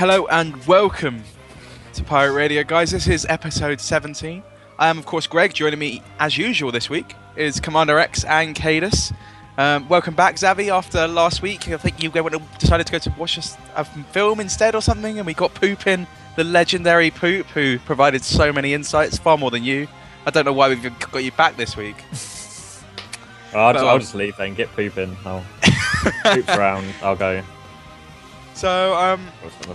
Hello and welcome to Pirate Radio, guys. This is episode 17. I am, of course, Greg. Joining me, as usual, this week is Commander X and Cadus. Welcome back, Xavi. After last week, I think you decided to go to watch a film instead or something, and we got Poopin, the legendary Poop, who provided so many insights, far more than you. I don't know why we've got you back this week. I'll just leave then, get Poopin. I'll poop around, I'll go. So,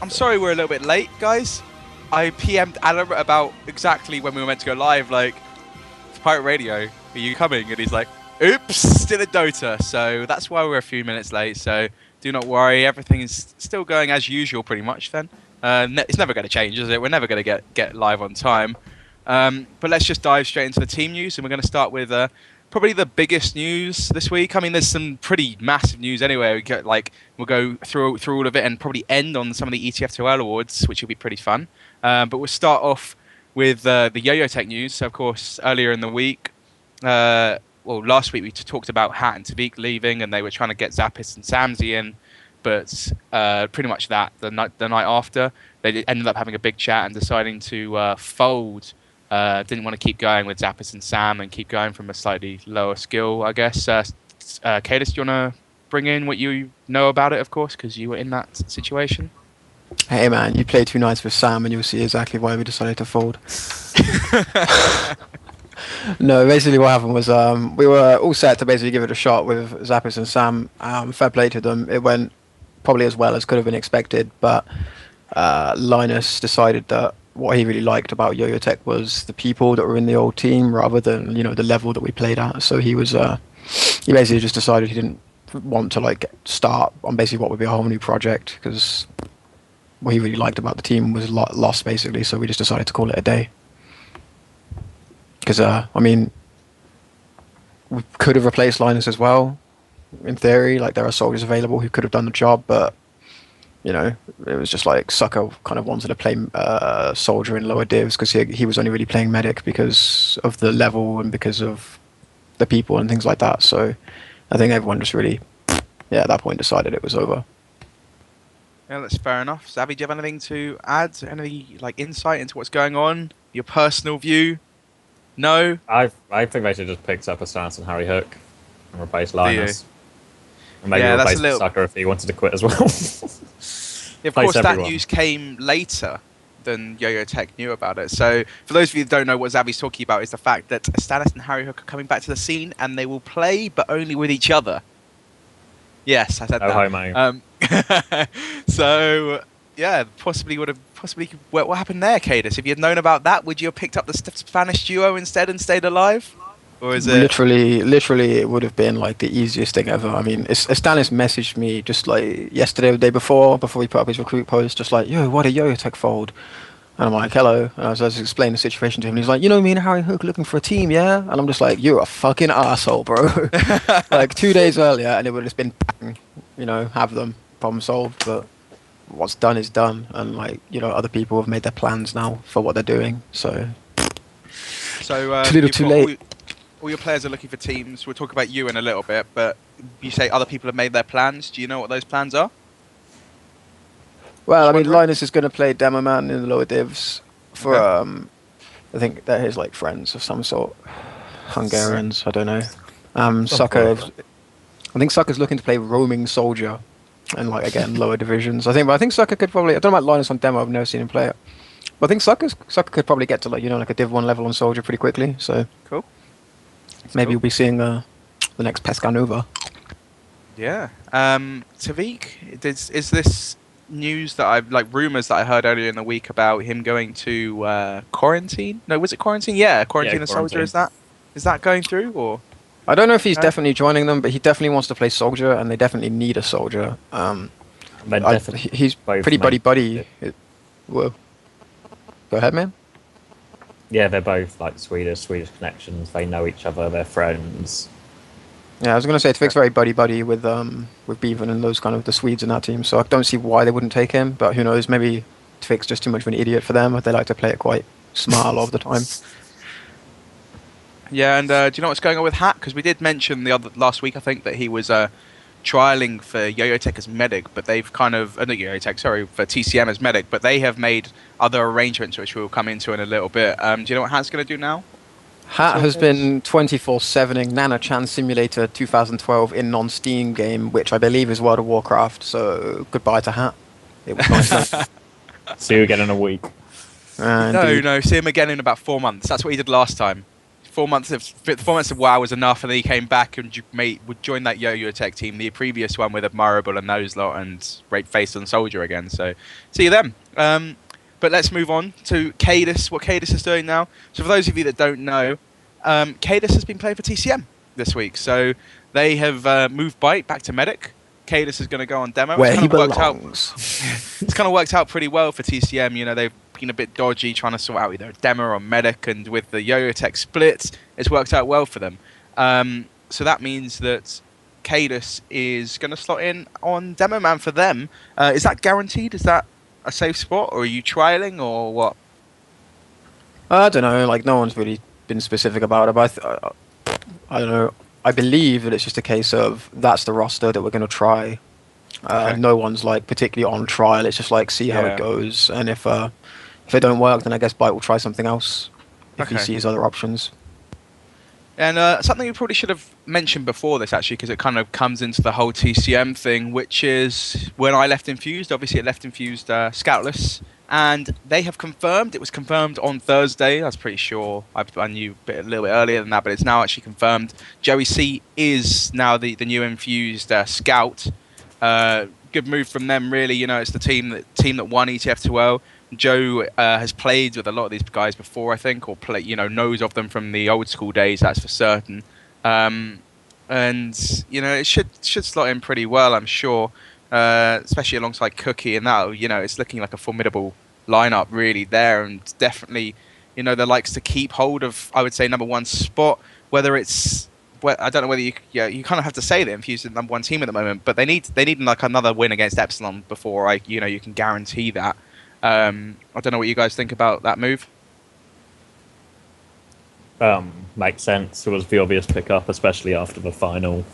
I'm sorry we're a little bit late, guys. I PM'd Adam about exactly when we were meant to go live, like, it's Pirate Radio, are you coming? And he's like, oops, still a Dota. So that's why we're a few minutes late, so do not worry, everything is still going as usual pretty much then. It's never going to change, is it? We're never going to get live on time. But let's just dive straight into the team news, and we're going to start with probably the biggest news this week. I mean, there's some pretty massive news anyway. We'll go through all of it and probably end on some of the TF2 awards, which will be pretty fun. But we'll start off with the Yo-Yo Tech news. So, of course, earlier in the week, last week we talked about Hat and Tavik leaving, and they were trying to get Zappis and Samsy in. But pretty much the night after, they ended up having a big chat and deciding to fold. Didn't want to keep going with Zappis and Sam and keep going from a slightly lower skill, I guess. Cadus, do you want to bring in what you know about it, of course, because you were in that situation? Hey man, you play 2 nights with Sam and you'll see exactly why we decided to fold. No, basically what happened was we were all set to basically give it a shot with Zappis and Sam. Fair play to them. It went probably as well as could have been expected, but Linus decided that what he really liked about Yo-Yo Tech was the people that were in the old team rather than, the level that we played at. So he basically just decided he didn't want to start on basically what would be a whole new project, because what he really liked about the team was lost basically. So we just decided to call it a day. Because we could have replaced Linus as well. In theory, there are soldiers available who could have done the job, but it was just like Sucker kind of wanted to play soldier in lower divs because he was only really playing medic because of the level and because of the people and things like that. So I think everyone just really, at that point decided it was over. Yeah, that's fair enough. Xavi, do you have anything to add? Any insight into what's going on? Your personal view? No? I think they should just picked up a stance on Harry Hook and replace Linus. And maybe replace Sucker if he wanted to quit as well. Yeah, of course, that news came later than Yo-Yo Tech knew about it. So, for those of you who don't know what Xavi's talking about, is the fact that Stannis and Harry Hook are coming back to the scene, and they will play, but only with each other. Yes, I said that. Homo. So, yeah, what happened there, Cadus? If you had known about that, would you have picked up the Spanish duo instead and stayed alive? Or is it literally it would have been the easiest thing ever. I mean, Stannis messaged me just yesterday or the day before he put up his recruit post, just yo, what a Yo-Yo Tech fold. And I'm like, hello. And I was just explaining the situation to him. And he's like, me and Harry Hook looking for a team, yeah? And I'm just like, you're a fucking asshole, bro. 2 days earlier, and it would have just been, have them, problem solved. But what's done is done. And other people have made their plans now for what they're doing. So it's a little too late. All your players are looking for teams. We'll talk about you in a little bit, but you say other people have made their plans. Do you know what those plans are? Well, Linus is going to play Demo Man in the lower divs for, I think they're his friends of some sort. Hungarians, I don't know. Sucker, I think Sucker's looking to play Roaming Soldier and, again, lower divisions. I think Sucker could probably, I don't know about Linus on Demo, I've never seen him play it. But I think Sucker could probably get to, a Div 1 level on Soldier pretty quickly, so. Cool. Maybe we'll be seeing the next Pescanova. Yeah. Tavik, is this news that I've rumours that I heard earlier in the week about him going to quarantine? No, was it quarantine? Yeah, quarantine a soldier. Is that going through or? I don't know if he's definitely joining them, but he definitely wants to play soldier, and they definitely need a soldier. He's pretty buddy. Whoa. Go ahead, man. Yeah, they're both Swedish connections. They know each other. They're friends. Yeah, I was gonna say Tvik's very buddy with Bevan and those kind of the Swedes in that team. So I don't see why they wouldn't take him. But who knows? Maybe Tvik's just too much of an idiot for them. They like to play it quite smart a lot of the time. Yeah, and do you know what's going on with Hat? Because we did mention last week, I think, that he was trialing for Yo-Yo Tech as medic, but they've kind of not Yo-Yo Tech, sorry, for TCM as medic, but they have made other arrangements which we'll come into in a little bit. Do you know what Hat's going to do now? Hat has been 24/7ing Nana Chan Simulator 2012 in non-Steam game, which I believe is World of Warcraft. So goodbye to Hat. It was nice. See you again in a week. No, see him again in about 4 months. That's what he did last time. 4 months of WoW was enough, and then he came back and would join that Yo-Yo Tech team, the previous one with Admirable and those lot, and Great Face and Soldier again. So see you then. But let's move on to Cadus, what Cadus is doing now. So for those of you that don't know, Cadus has been playing for TCM this week. So they have moved Bite back to Medic. Cadus is going to go on demo. Where he belongs. It's kind of worked out pretty well for TCM. You know, they've been a bit dodgy trying to sort out either demo or Medic, and with the Yo-Yo Tech split, it's worked out well for them. So that means that Cadus is going to slot in on Demo Man for them. Is that guaranteed? Is that a safe spot, or are you trialing, or what? I don't know. Like, no one's really been specific about it, but I don't know. I believe that it's just a case of that's the roster that we're going to try. Okay. No one's like particularly on trial. It's just like see how it goes, and if it don't work, then I guess Bite will try something else if he sees other options. And something we probably should have mentioned before this, actually, because it kind of comes into the whole TCM thing, which is when I left Infused, obviously it left Infused scoutless, and they have confirmed, it was confirmed on Thursday, I was pretty sure, I knew a little bit earlier than that, but it's now actually confirmed. Joey C is now the new Infused scout. Good move from them, really. You know, it's the team that won ETF2L. Joe has played with a lot of these guys before, I think, or knows of them from the old school days. That's for certain. And you know, it should slot in pretty well, I'm sure, especially alongside Cookie. And that, you know, it's looking like a formidable lineup really there, and definitely, you know, that likes to keep hold of, I would say, number one spot. Whether it's I don't know whether you kind of have to say that Infused is the number one team at the moment, but they need like another win against Epsilon before you can guarantee that. I don't know what you guys think about that move. Makes sense. It was the obvious pickup, especially after the final.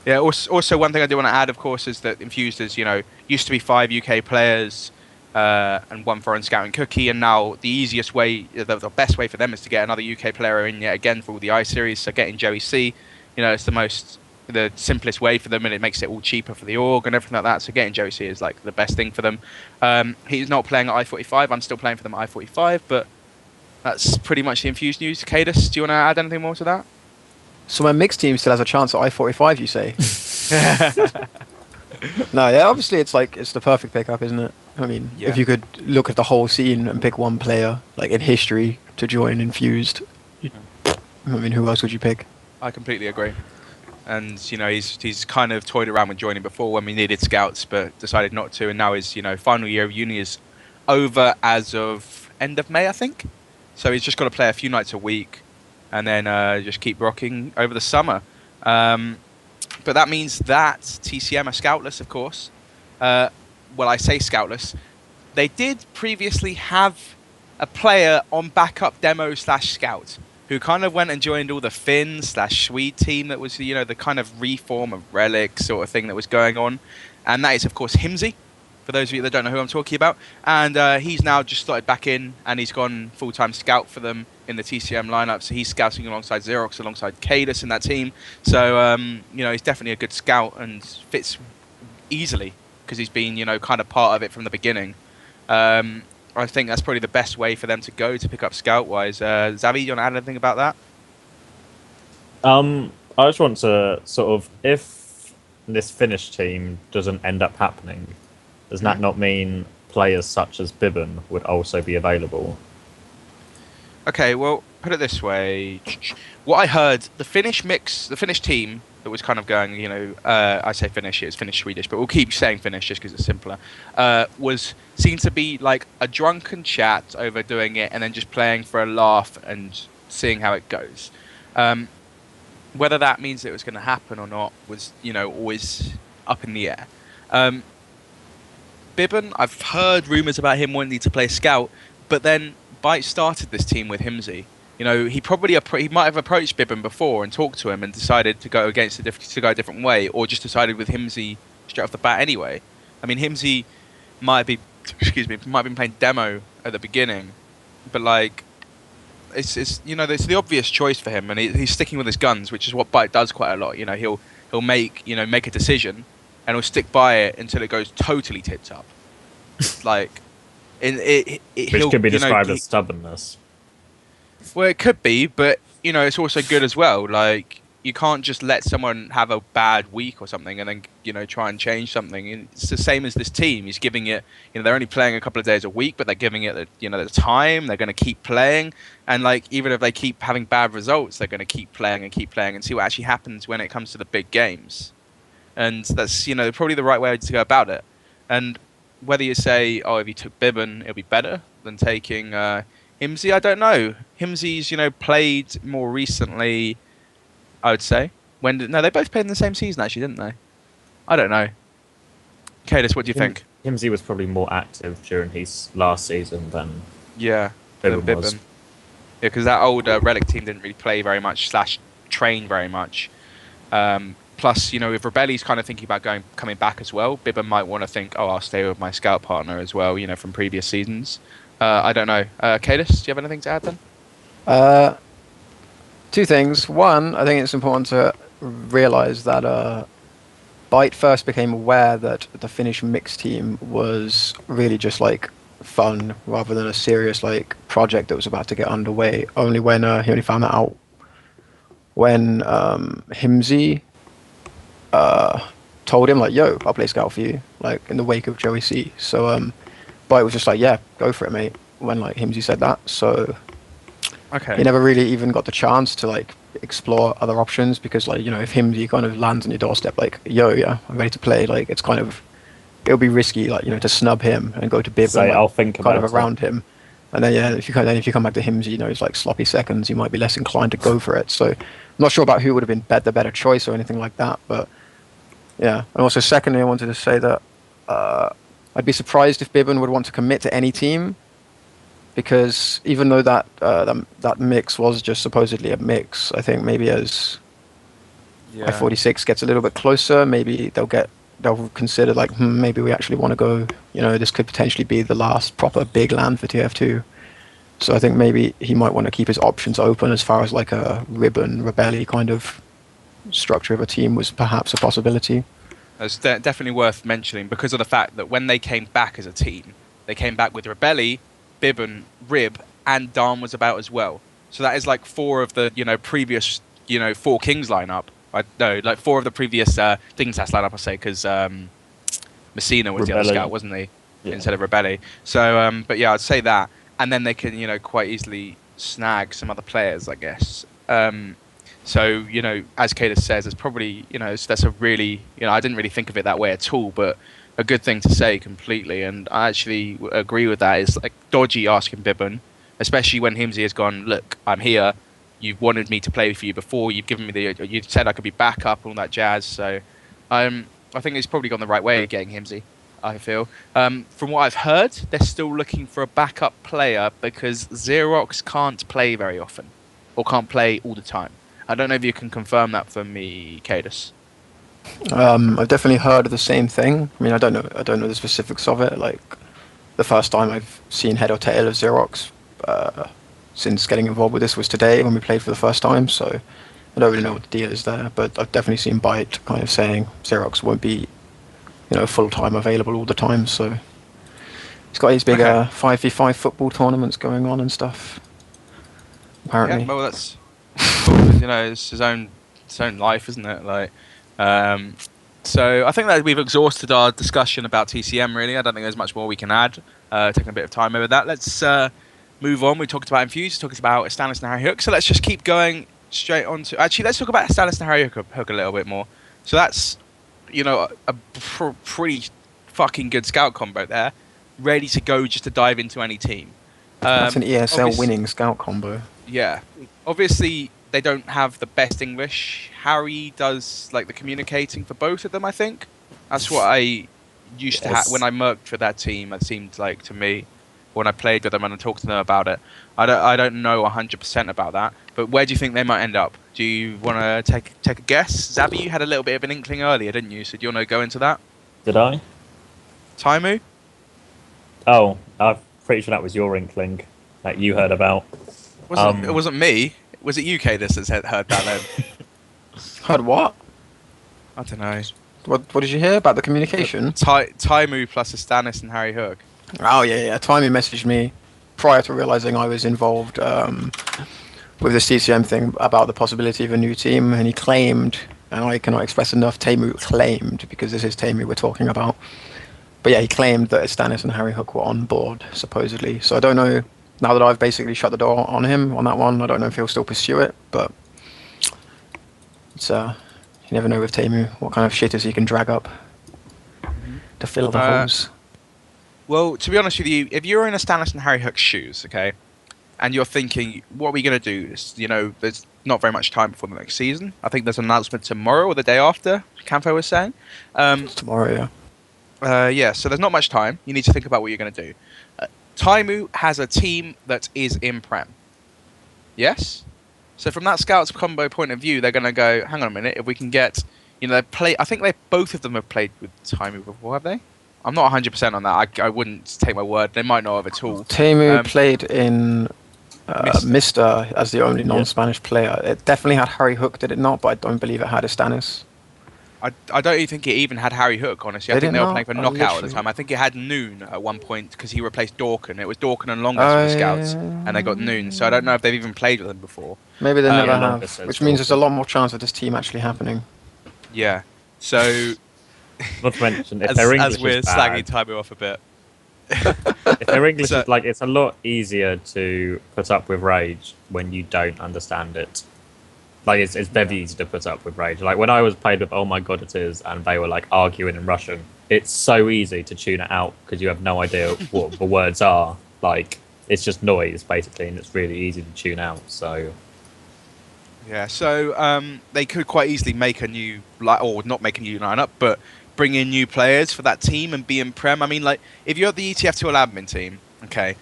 Yeah. Also, one thing I do want to add, of course, is that Infused is, used to be 5 UK players and 1 foreign scouting Cookie, and now the easiest way, the best way for them is to get another UK player in yet again for all the I series. So getting Joey C, it's the simplest way for them, and it makes it all cheaper for the org and everything like that. So getting Joey C is like the best thing for them. He's not playing at I-45. I'm still playing for them at I-45, but that's pretty much the Infused news. Cadus, do you want to add anything more to that? So my mixed team still has a chance at I-45, you say? No, yeah, obviously it's the perfect pickup, isn't it? I mean, if you could look at the whole scene and pick one player, like in history, to join Infused, I mean, who else would you pick? I completely agree. And he's kind of toyed around with joining before when we needed scouts, but decided not to. And now his final year of uni is over as of end of May, I think. So he's just got to play a few nights a week, and then just keep rocking over the summer. But that means that TCM are scoutless, of course. Well, I say scoutless. They did previously have a player on backup demo / scout who kind of went and joined all the Finn / Swede team that was, the kind of reform of Relic sort of thing that was going on. And that is, of course, Himsy, for those of you that don't know who I'm talking about. And he's now just started back in, and he's gone full-time scout for them in the TCM lineup. So he's scouting alongside Xerox, alongside Cadus in that team. So, he's definitely a good scout and fits easily because he's been, kind of part of it from the beginning. I think that's probably the best way for them to go to pick up scout-wise. Zavi, you want to add anything about that? I just want to sort of, if this Finnish team doesn't end up happening, does that not mean players such as Bibben would also be available? Okay, well, put it this way. What I heard, the Finnish team that was kind of going, I say Finnish, it's Finnish-Swedish, but we'll keep saying Finnish just because it's simpler, seemed to be like a drunken chat over doing it and then just playing for a laugh and seeing how it goes. Whether that means it was going to happen or not was, always up in the air. Bibben, I've heard rumours about him wanting to play scout, but then Byte started this team with Himsy, You know, he might have approached Bibbin before and talked to him and decided to go to go a different way, or just decided with Himsy straight off the bat anyway. I mean, Himsy might be, might have been playing demo at the beginning, but like, it's you know, it's the obvious choice for him, and he's sticking with his guns, which is what Byte does quite a lot. You know, he'll make a decision, and he'll stick by it until it goes totally tits up. Like, which could be described as stubbornness. Well, it could be, but you know, it's also good as well. Like, you can't just let someone have a bad week or something and then try and change something. And it's the same as this team. He's giving it. They're only playing a couple of days a week, but they're giving it the time. They're going to keep playing, and like even if they keep having bad results, they're going to keep playing and see what actually happens when it comes to the big games. And that's probably the right way to go about it. And whether you say, oh, if you took Bibbin, it'll be better than taking Himsy, I don't know. Himsy's played more recently, I would say. No, they both played in the same season, actually, didn't they? I don't know. Kadis, what do you think? Himsy was probably more active during his last season than Bibbin was. Yeah, because that old Relic team didn't really play very much / train very much. Plus, if Rebelli's kind of thinking about coming back as well, Bibbin might want to think, oh, I'll stay with my scout partner as well, from previous seasons. I don't know. Kadis, do you have anything to add then? Two things. One, I think it's important to realize that Byte first became aware that the Finnish mixed team was really just like fun rather than a serious like project that was about to get underway. Only when he only found that out when Himsy told him like, "Yo, I'll play scout for you," like in the wake of Joey C. So Byte was just like, "Yeah, go for it, mate." When like Himsy said that, so. Okay. He never really even got the chance to like explore other options because like if Himsy kind of lands on your doorstep like yeah I'm ready to play, like it'll be risky like to snub him and go to Bibb and like, I'll think kind of it. around him, and then if you come back to Himsy it's like sloppy seconds, you might be less inclined to go for it. So I'm not sure about who would have been the better choice or anything like that, but yeah. And also secondly, I wanted to say that I'd be surprised if Bibbin would want to commit to any team. Because even though that mix was just supposedly a mix, I think maybe as I-46 gets a little bit closer, maybe they'll consider like maybe we actually want to go. This could potentially be the last proper big land for TF2. So I think maybe he might want to keep his options open as far as like a Ribbon Rebelli kind of structure of a team was perhaps a possibility. It's definitely worth mentioning because of the fact that when they came back as a team, they came back with Rebelli, Bibbin, Rib, and Darm was about as well. So that is like 4 of the previous 4 Kings lineup. Like 4 of the previous Dignitas lineup, I say, because Messina was the other scout, wasn't he? Yeah. Instead of Rebelli. So, but yeah, I'd say that, and then they can quite easily snag some other players, I guess. So as Kadis says, it's probably that's a really I didn't really think of it that way at all, but. A good thing to say completely, and I actually agree with that. Is like dodgy asking Bibbin, especially when Himsy has gone, look, I'm here. You've wanted me to play for you before. You've given me you said I could be backup, all that jazz. So, I think it's probably gone the right way of getting Himsy. I feel. From what I've heard, they're still looking for a backup player because Xerox can't play very often, or can't play all the time. I don't know if you can confirm that for me, Kadis. I've definitely heard of the same thing. I mean, I don't know the specifics of it. Like, the first time I've seen head or tail of Xerox since getting involved with this was today when we played for the first time. So I don't really know what the deal is there, but I've definitely seen Byte kind of saying Xerox won't be, full time available all the time. So he's got his big 5v5 football tournaments going on and stuff. Apparently, yeah, well, that's cool. It's his own life, isn't it? Like. So I think that we've exhausted our discussion about TCM, really. I don't think there's much more we can add. Taking a bit of time over that. Let's move on. We talked about Infuse, talked about Stannis and Harry Hook. So let's just keep going straight on to... Actually, let's talk about Stannis and Harry Hook a little bit more. So that's, a pretty fucking good scout combo there. Ready to go just to dive into any team. That's an ESL winning scout combo. Yeah. Obviously... They don't have the best English. Harry does like the communicating for both of them, I think. That's what I used to have when I merked for that team. It seemed like to me. when I played with them and I talked to them about it. I don't know 100% about that. But where do you think they might end up? Do you want to take a guess? Zabby, you had a little bit of an inkling earlier, didn't you? So do you want to go into that? Did I? Taimu? Oh, I'm pretty sure that was your inkling that you heard about. It wasn't me. Was it UK that heard that then? Heard what? I don't know. What did you hear about the communication? Taimu plus Astanis and Harry Hook. Oh yeah. Timey messaged me prior to realizing I was involved with this TCM thing about the possibility of a new team, and he claimed, and I cannot express enough, Taimu claimed, because this is Taimu we're talking about. But yeah, he claimed that Astanis and Harry Hook were on board, supposedly. So I don't know, now that I've basically shut the door on him on that one, I don't know if he'll still pursue it, but it's you never know with Taimu what kind of shitters he can drag up to fill the holes. Well, to be honest with you, if you're in Astanis and Harry Hook's shoes, okay, and you're thinking, what are we going to do? There's not very much time before the next season. I think there's an announcement tomorrow or the day after, Campo was saying. It's tomorrow, yeah. Yeah, so there's not much time. You need to think about what you're going to do. Taimu has a team that is in Prem. Yes? So from that Scouts combo point of view, they're going to go, hang on a minute, if we can get, I think both of them have played with Taimu before, have they? I'm not 100% on that. I wouldn't take my word. They might not have at all. Taimu played in Mr. as the only non-Spanish player. It definitely had Harry Hook, did it not? But I don't believe it had Astanis. I don't even think it even had Harry Hook, honestly. I think they were playing for Knockout at the time. I think it had Noon at one point because he replaced Dorkin. It was Dorkin and Longus for the Scouts, and they got Noon. So I don't know if they've even played with them before. Maybe they never have, which means there's a lot more chance of this team actually happening. Yeah. So... Not to mention, if their English as we're is bad, slagging Taimu off a bit. if their English is like, it's a lot easier to put up with rage when you don't understand it. Like, it's very easy to put up with rage. Like, when I was played with Oh My God It Is, and they were, like, arguing in Russian, it's so easy to tune it out because you have no idea what the words are. Like, it's just noise, basically, and it's really easy to tune out, so... Yeah, so they could quite easily make a new, or not make a new lineup, but bring in new players for that team and be in Prem. I mean, like, if you're the TF2 admin team, okay,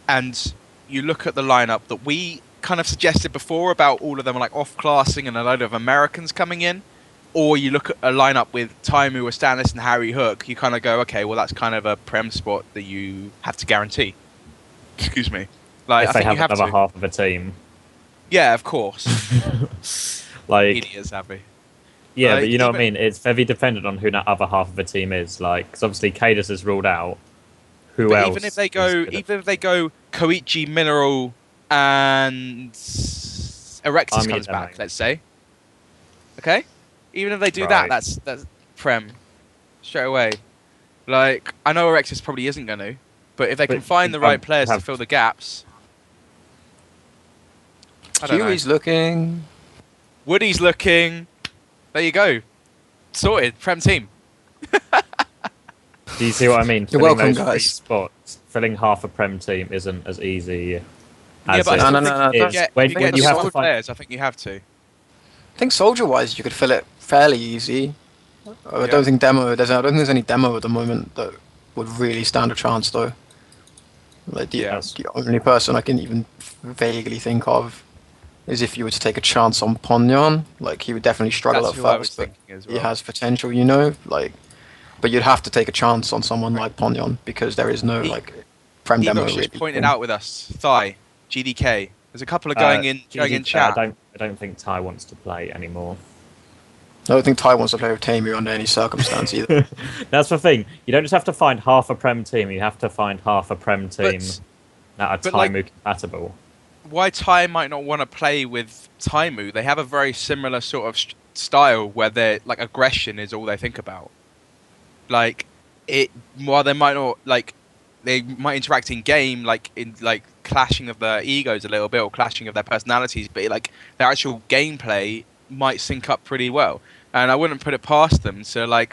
and you look at the lineup that we kind of suggested before about all of them like off-classing and a load of Americans coming in, or you look at a lineup with Taimu, Astanis and Harry Hook, you kind of go, okay, well, that's kind of a Prem spot that you have to guarantee. Excuse me. Like, if I they think have you have another to. half of a team. Yeah, of course. Like, Idiots, Abby. yeah, Like, but you know what I mean? It's very dependent on who that other half of the team is. Like, because obviously Cadus is ruled out. Who else? Even if they go Koichi, Mineral, and Erectus comes back, let's say. Okay? Even if they do that, that's Prem. Straight away. Like, I know Erectus probably isn't going to, but if they can find the right players to fill the gaps... Huey's looking. Woody's looking. There you go. Sorted. Prem team. Do you see what I mean? You're welcome, guys. Spots, filling half a Prem team isn't as easy as no. When you have to find players, I think you have to. I think soldier-wise, you could fill it fairly easy. I don't think I don't think there's any demo at the moment that would really stand a chance, though. Like the only person I can even vaguely think of is if you were to take a chance on Ponyon. Like, he would definitely struggle at first, but he has potential, like. But you'd have to take a chance on someone like Ponyon because there is no Prem demo. Evox just pointed out with us, Thai, GDK. There's a couple of going in chat. I don't think Ty wants to play anymore. I don't think Ty wants to play with Tamu under any circumstance either. That's the thing. You don't just have to find half a Prem team. You have to find half a Prem team that are Taimu compatible. Why Ty might not want to play with Taimu? They have a very similar sort of style where they're like aggression is all they think about. Like while they might not they might interact in game in clashing of their egos a little bit or clashing of their personalities, but their actual gameplay might sync up pretty well. And I wouldn't put it past them to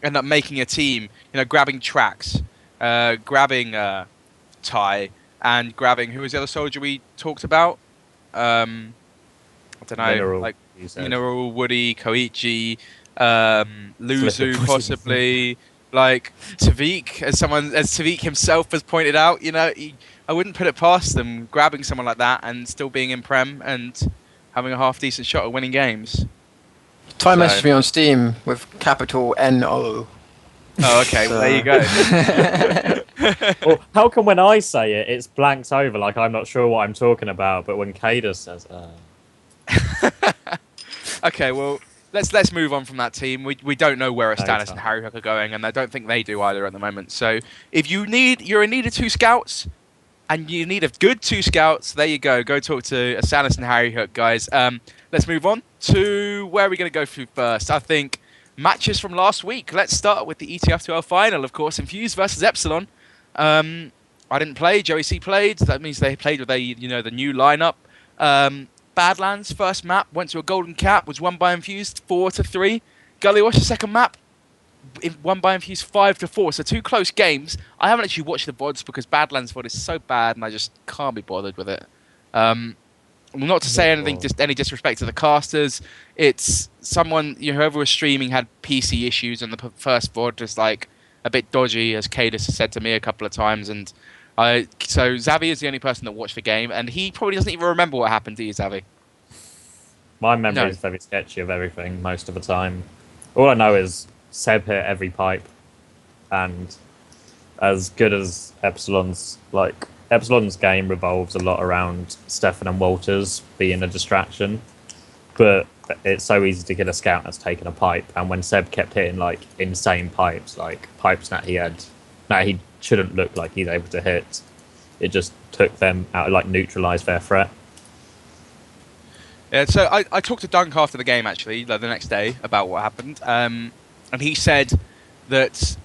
end up making a team, grabbing tracks, grabbing Ty, and grabbing, who was the other soldier we talked about? I don't know, Mineral, Woody, Koichi, Luzu possibly. Like Tavik, as Tavik himself has pointed out, I wouldn't put it past them grabbing someone like that and still being in Prem and having a half decent shot at winning games. Ty messaged me on Steam with capital NO. Oh, okay. Well, there you go. Well, how come when I say it, it's blanks over, like I'm not sure what I'm talking about, but when Kada says, Okay, well, let's move on from that team. We don't know where Astanis and Harry Hook are going, and I don't think they do either at the moment. So if you're in need of 2 scouts, and you need a good 2 scouts, there you go. Go talk to Astanis and Harry Hook, guys. Let's move on to where are we going to go through first. I think matches from last week. Let's start with the ETF2L final, of course. Infused versus Epsilon. I didn't play. Joey C played. That means they played with the new lineup. Badlands first map went to a golden cap, was won by Infused 4-3. Gullywash the second map, won by Infused 5-4. So 2 close games. I haven't actually watched the VODs because Badlands VOD is so bad and I just can't be bothered with it. Not to say anything, just any disrespect to the casters. It's someone, whoever was streaming had PC issues, and the first VOD is like a bit dodgy, as Cadis has said to me a couple of times. And so Xavi is the only person that watched the game, and he probably doesn't even remember what happened. Do you, Xavi? My memory is very sketchy of everything most of the time. All I know is Seb hit every pipe, and as good as Epsilon's game revolves a lot around Stefan and Walters being a distraction, but it's so easy to get a scout that's taken a pipe. And when Seb kept hitting like insane pipes, like pipes that he shouldn't look like he's able to hit, it just took them out, like neutralised their threat. Yeah, so I talked to Dunk after the game, actually, the next day, about what happened. And he said that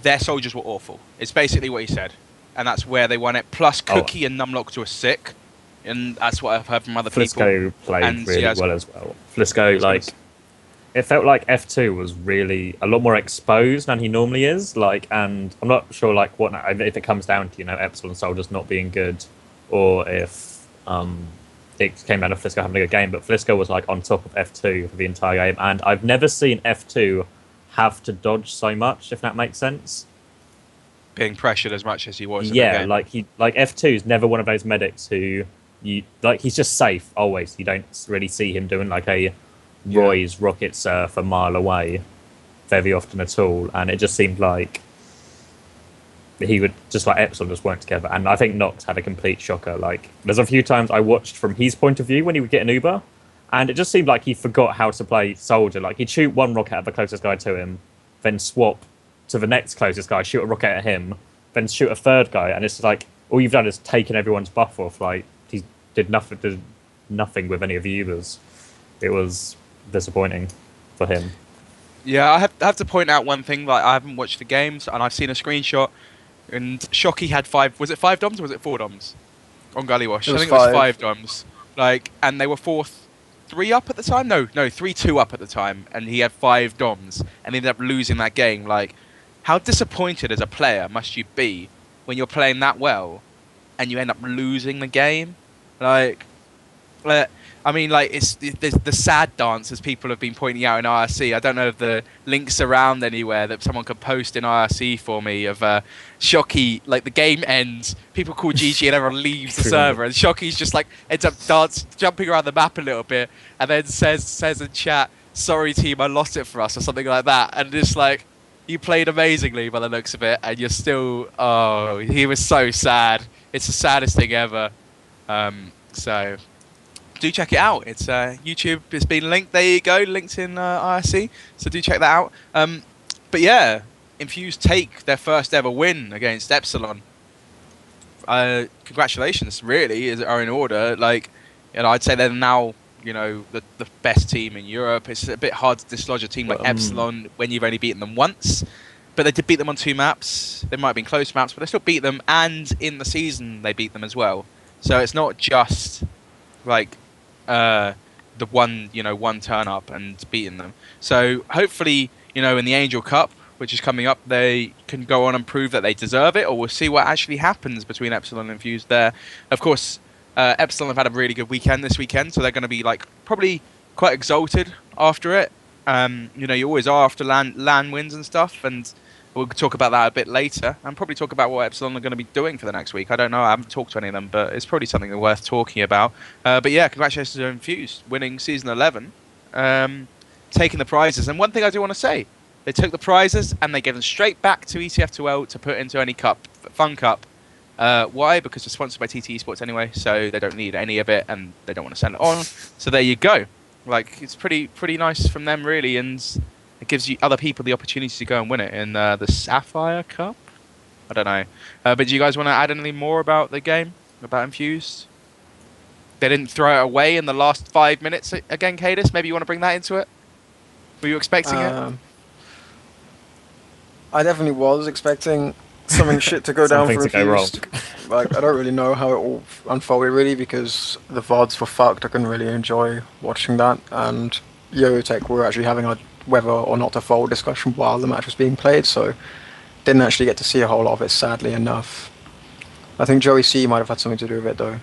their soldiers were awful. It's basically what he said. And that's where they won it. Plus, Cookie and Numlocked were sick. And that's what I've heard from other people. Flisco played really well as well. Flisco, it felt like F2 was really a lot more exposed than he normally is. And I'm not sure, if it comes down to, Epsilon soldiers not being good, or if it came down to Flisco having a good game. But Flisco was, on top of F2 for the entire game. And I've never seen F2 have to dodge so much, if that makes sense. Being pressured as much as he was in the game. F2 is never one of those medics who he's just safe always. You don't really see him doing a Roy's rocket surf a mile away very often at all, and it just seemed like he would just Epsilon just weren't together. And I think Nox had a complete shocker. There's a few times I watched from his point of view when he would get an Uber, and it just seemed like he forgot how to play soldier. He'd shoot one rocket at the closest guy to him, then swap to the next closest guy, shoot a rocket at him, then shoot a third guy, and it's all you've done is taken everyone's buff off. He did nothing with any of the Ubers. It was disappointing for him. Yeah, I have to point out one thing. I haven't watched the games, and I've seen a screenshot, and Shocky had 5. Was it 5 DOMs or was it 4 DOMs on Gullywash? I think it was 5 DOMs. And they were 4-3 up at the time. No, 3-2 up at the time, and he had 5 DOMs, and he ended up losing that game. How disappointed as a player must you be when you're playing that well, and you end up losing the game? It's the sad dance, as people have been pointing out in IRC. I don't know if the link's around anywhere that someone could post in IRC for me of Shocky. The game ends, people call GG, and everyone leaves the server, and Shocky's just ends up jumping around the map a little bit, and then says in chat, "Sorry team, I lost it for us," or something like that. And it's you played amazingly by the looks of it, and you're still. Oh, he was so sad. It's the saddest thing ever. So do check it out. It's YouTube has been linked. There you go, linked in IRC. So do check that out. But yeah, Infused take their first ever win against Epsilon. Congratulations, really, are in order. I'd say they're now the best team in Europe. It's a bit hard to dislodge a team like Epsilon when you've only beaten them once. But they did beat them on 2 maps. They might have been close maps, but they still beat them. And in the season, they beat them as well. So it's not just the one turn up and beating them. So hopefully, in the Angel Cup, which is coming up, they can go on and prove that they deserve it, or we'll see what actually happens between Epsilon and Infused there. Of course, Epsilon have had a really good weekend this weekend, so they're going to be probably quite exalted after it. You always are after LAN wins and stuff, and we'll talk about that a bit later, and probably talk about what Epsilon are going to be doing for the next week. I don't know, I haven't talked to any of them, but it's probably something worth talking about. But yeah, congratulations to Infused, winning Season 11, taking the prizes. And one thing I do want to say, they took the prizes and they gave them straight back to ETF2L to put into any Fun Cup. Why? Because they're sponsored by TT Esports anyway, so they don't need any of it, and they don't want to send it on. So there you go. Like, it's pretty nice from them, really, and it gives you other people the opportunity to go and win it in the Sapphire Cup. I don't know. But do you guys want to add anything more about the game, about Infused? They didn't throw it away in the last 5 minutes again, Cadis. Maybe you want to bring that into it? Were you expecting it? I definitely was expecting something shit to go down for Infused. Like, I don't really know how it all unfolded, really, because the VODs were fucked. I couldn't really enjoy watching that, and YoYoTech were actually having a whether or not to fold discussion while the match was being played, so didn't actually get to see a whole lot of it, sadly enough. I think Joey C might have had something to do with it, though.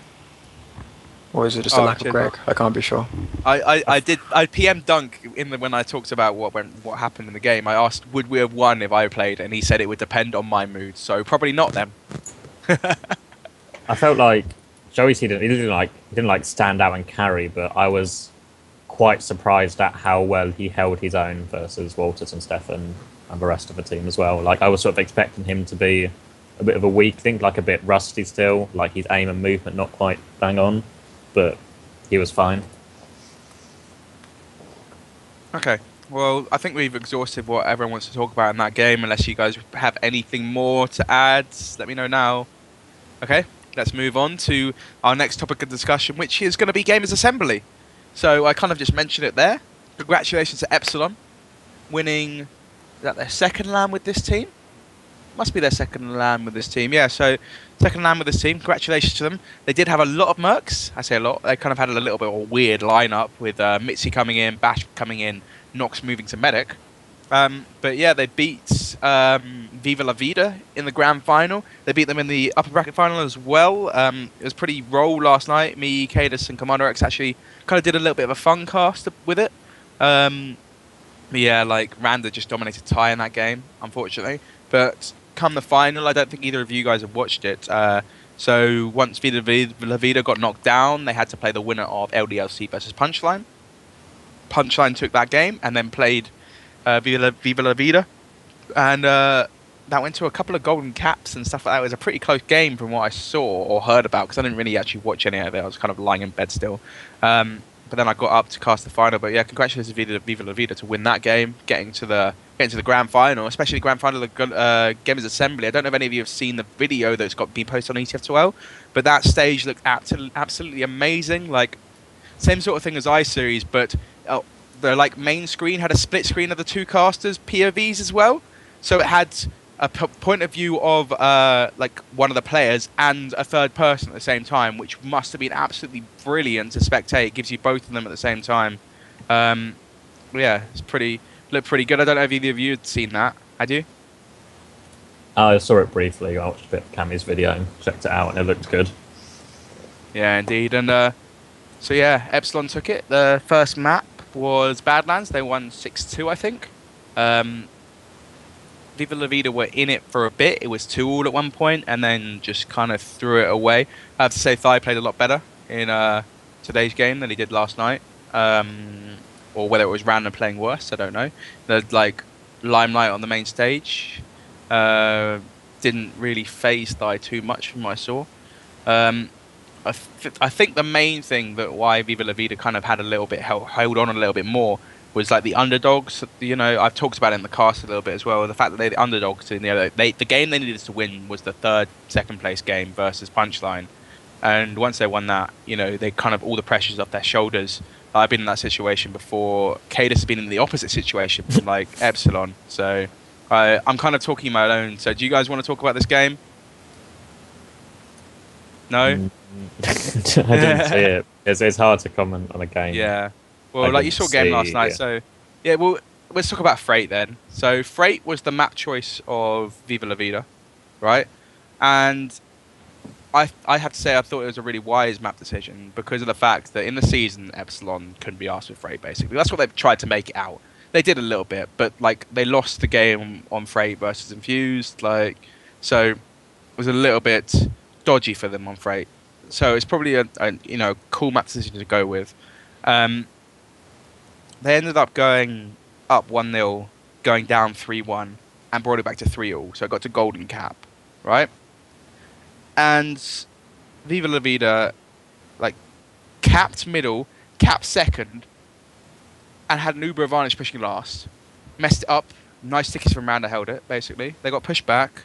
Or is it just a lack of Greg? I can't be sure. I PM Dunk when I talked about what happened in the game. I asked, would we have won if I played, and he said it would depend on my mood. So probably not then. I felt like Joey C didn't stand out and carry, but I was quite surprised at how well he held his own versus Walters and Stefan and the rest of the team as well. Like, I was sort of expecting him to be a bit of a weak thing, like a bit rusty still, like his aim and movement not quite bang on, but he was fine. Okay, well, I think we've exhausted what everyone wants to talk about in that game. Unless you guys have anything more to add, let me know now. Okay, let's move on to our next topic of discussion, which is going to be Gamers Assembly. So I kind of just mentioned it there. Congratulations to Epsilon winning. Is that their second LAN with this team? Must be their second LAN with this team. Yeah, so second LAN with this team. Congratulations to them. They did have a lot of mercs. I say a lot. They kind of had a little bit of a weird lineup with Mitzi coming in, Bash coming in, Nox moving to medic. But yeah, they beat Viva La Vida in the grand final. They beat them in the upper bracket final as well. It was pretty roll last night. Me, Cadis, and Commander X actually kind of did a little bit of a fun cast with it. But yeah, like, Randa just dominated Ty in that game, unfortunately. But come the final, I don't think either of you guys have watched it. So once Viva La Vida got knocked down, they had to play the winner of LDLC versus Punchline. Punchline took that game and then played Viva La Vida, and that went to a couple of golden caps and stuff like that. It was a pretty close game from what I saw or heard about, because I didn't really actually watch any of it. I was kind of lying in bed still. But then I got up to cast the final. But yeah, congratulations to Viva La Vida to win that game, getting to the grand final, especially the grand final of Gamers Assembly. I don't know if any of you have seen the video that's been posted on ETF2L, but that stage looked absolutely amazing. Like, same sort of thing as iSeries, but the main screen had a split screen of the two casters' POVs as well. So it had a point of view of one of the players and a third person at the same time, which must have been absolutely brilliant to spectate. It gives you both of them at the same time. Yeah, looked pretty good. I don't know if either of you had seen that. Had you? I saw it briefly. I watched a bit of Cammy's video and checked it out, and it looked good. Yeah, indeed. And so yeah, Epsilon took it. The first map was Badlands. They won 6-2, I think. Viva La Vida were in it for a bit. It was 2-2 at one point, and then just kind of threw it away. I have to say, Thai played a lot better in today's game than he did last night. Or whether it was random playing worse, I don't know. The limelight on the main stage didn't really phase Thai too much from what I saw. I think the main thing that why Viva La Vida kind of had a little bit held on a little bit more was like the underdogs. You know, I've talked about it in the cast a little bit as well. The fact that they're the underdogs in the game they needed to win was the second place game versus Punchline, and once they won that, you know, they kind of all the pressure's off their shoulders. I've been in that situation before. Cadis has been in the opposite situation, like Epsilon. So I'm kind of talking my own. So do you guys want to talk about this game? No? I didn't see it. It's hard to comment on a game. Yeah. Well, you saw a game last night, so... Yeah, well, let's talk about Freight then. So Freight was the map choice of Viva La Vida, right? And I have to say I thought it was a really wise map decision because of the fact that in the season, Epsilon couldn't be asked with Freight, basically. That's what they've tried to make it out. They did a little bit, but like they lost the game on Freight versus Infused, like so it was a little bit dodgy for them on Freight. So it's probably a cool map decision to go with. They ended up going up 1-0, going down 3-1, and brought it back to 3-all. So it got to Golden Cap, right? And Viva La Vida, like, capped middle, capped second, and had an Uber advantage pushing last. Messed it up. Nice tickets from Randa held it, basically. They got pushed back.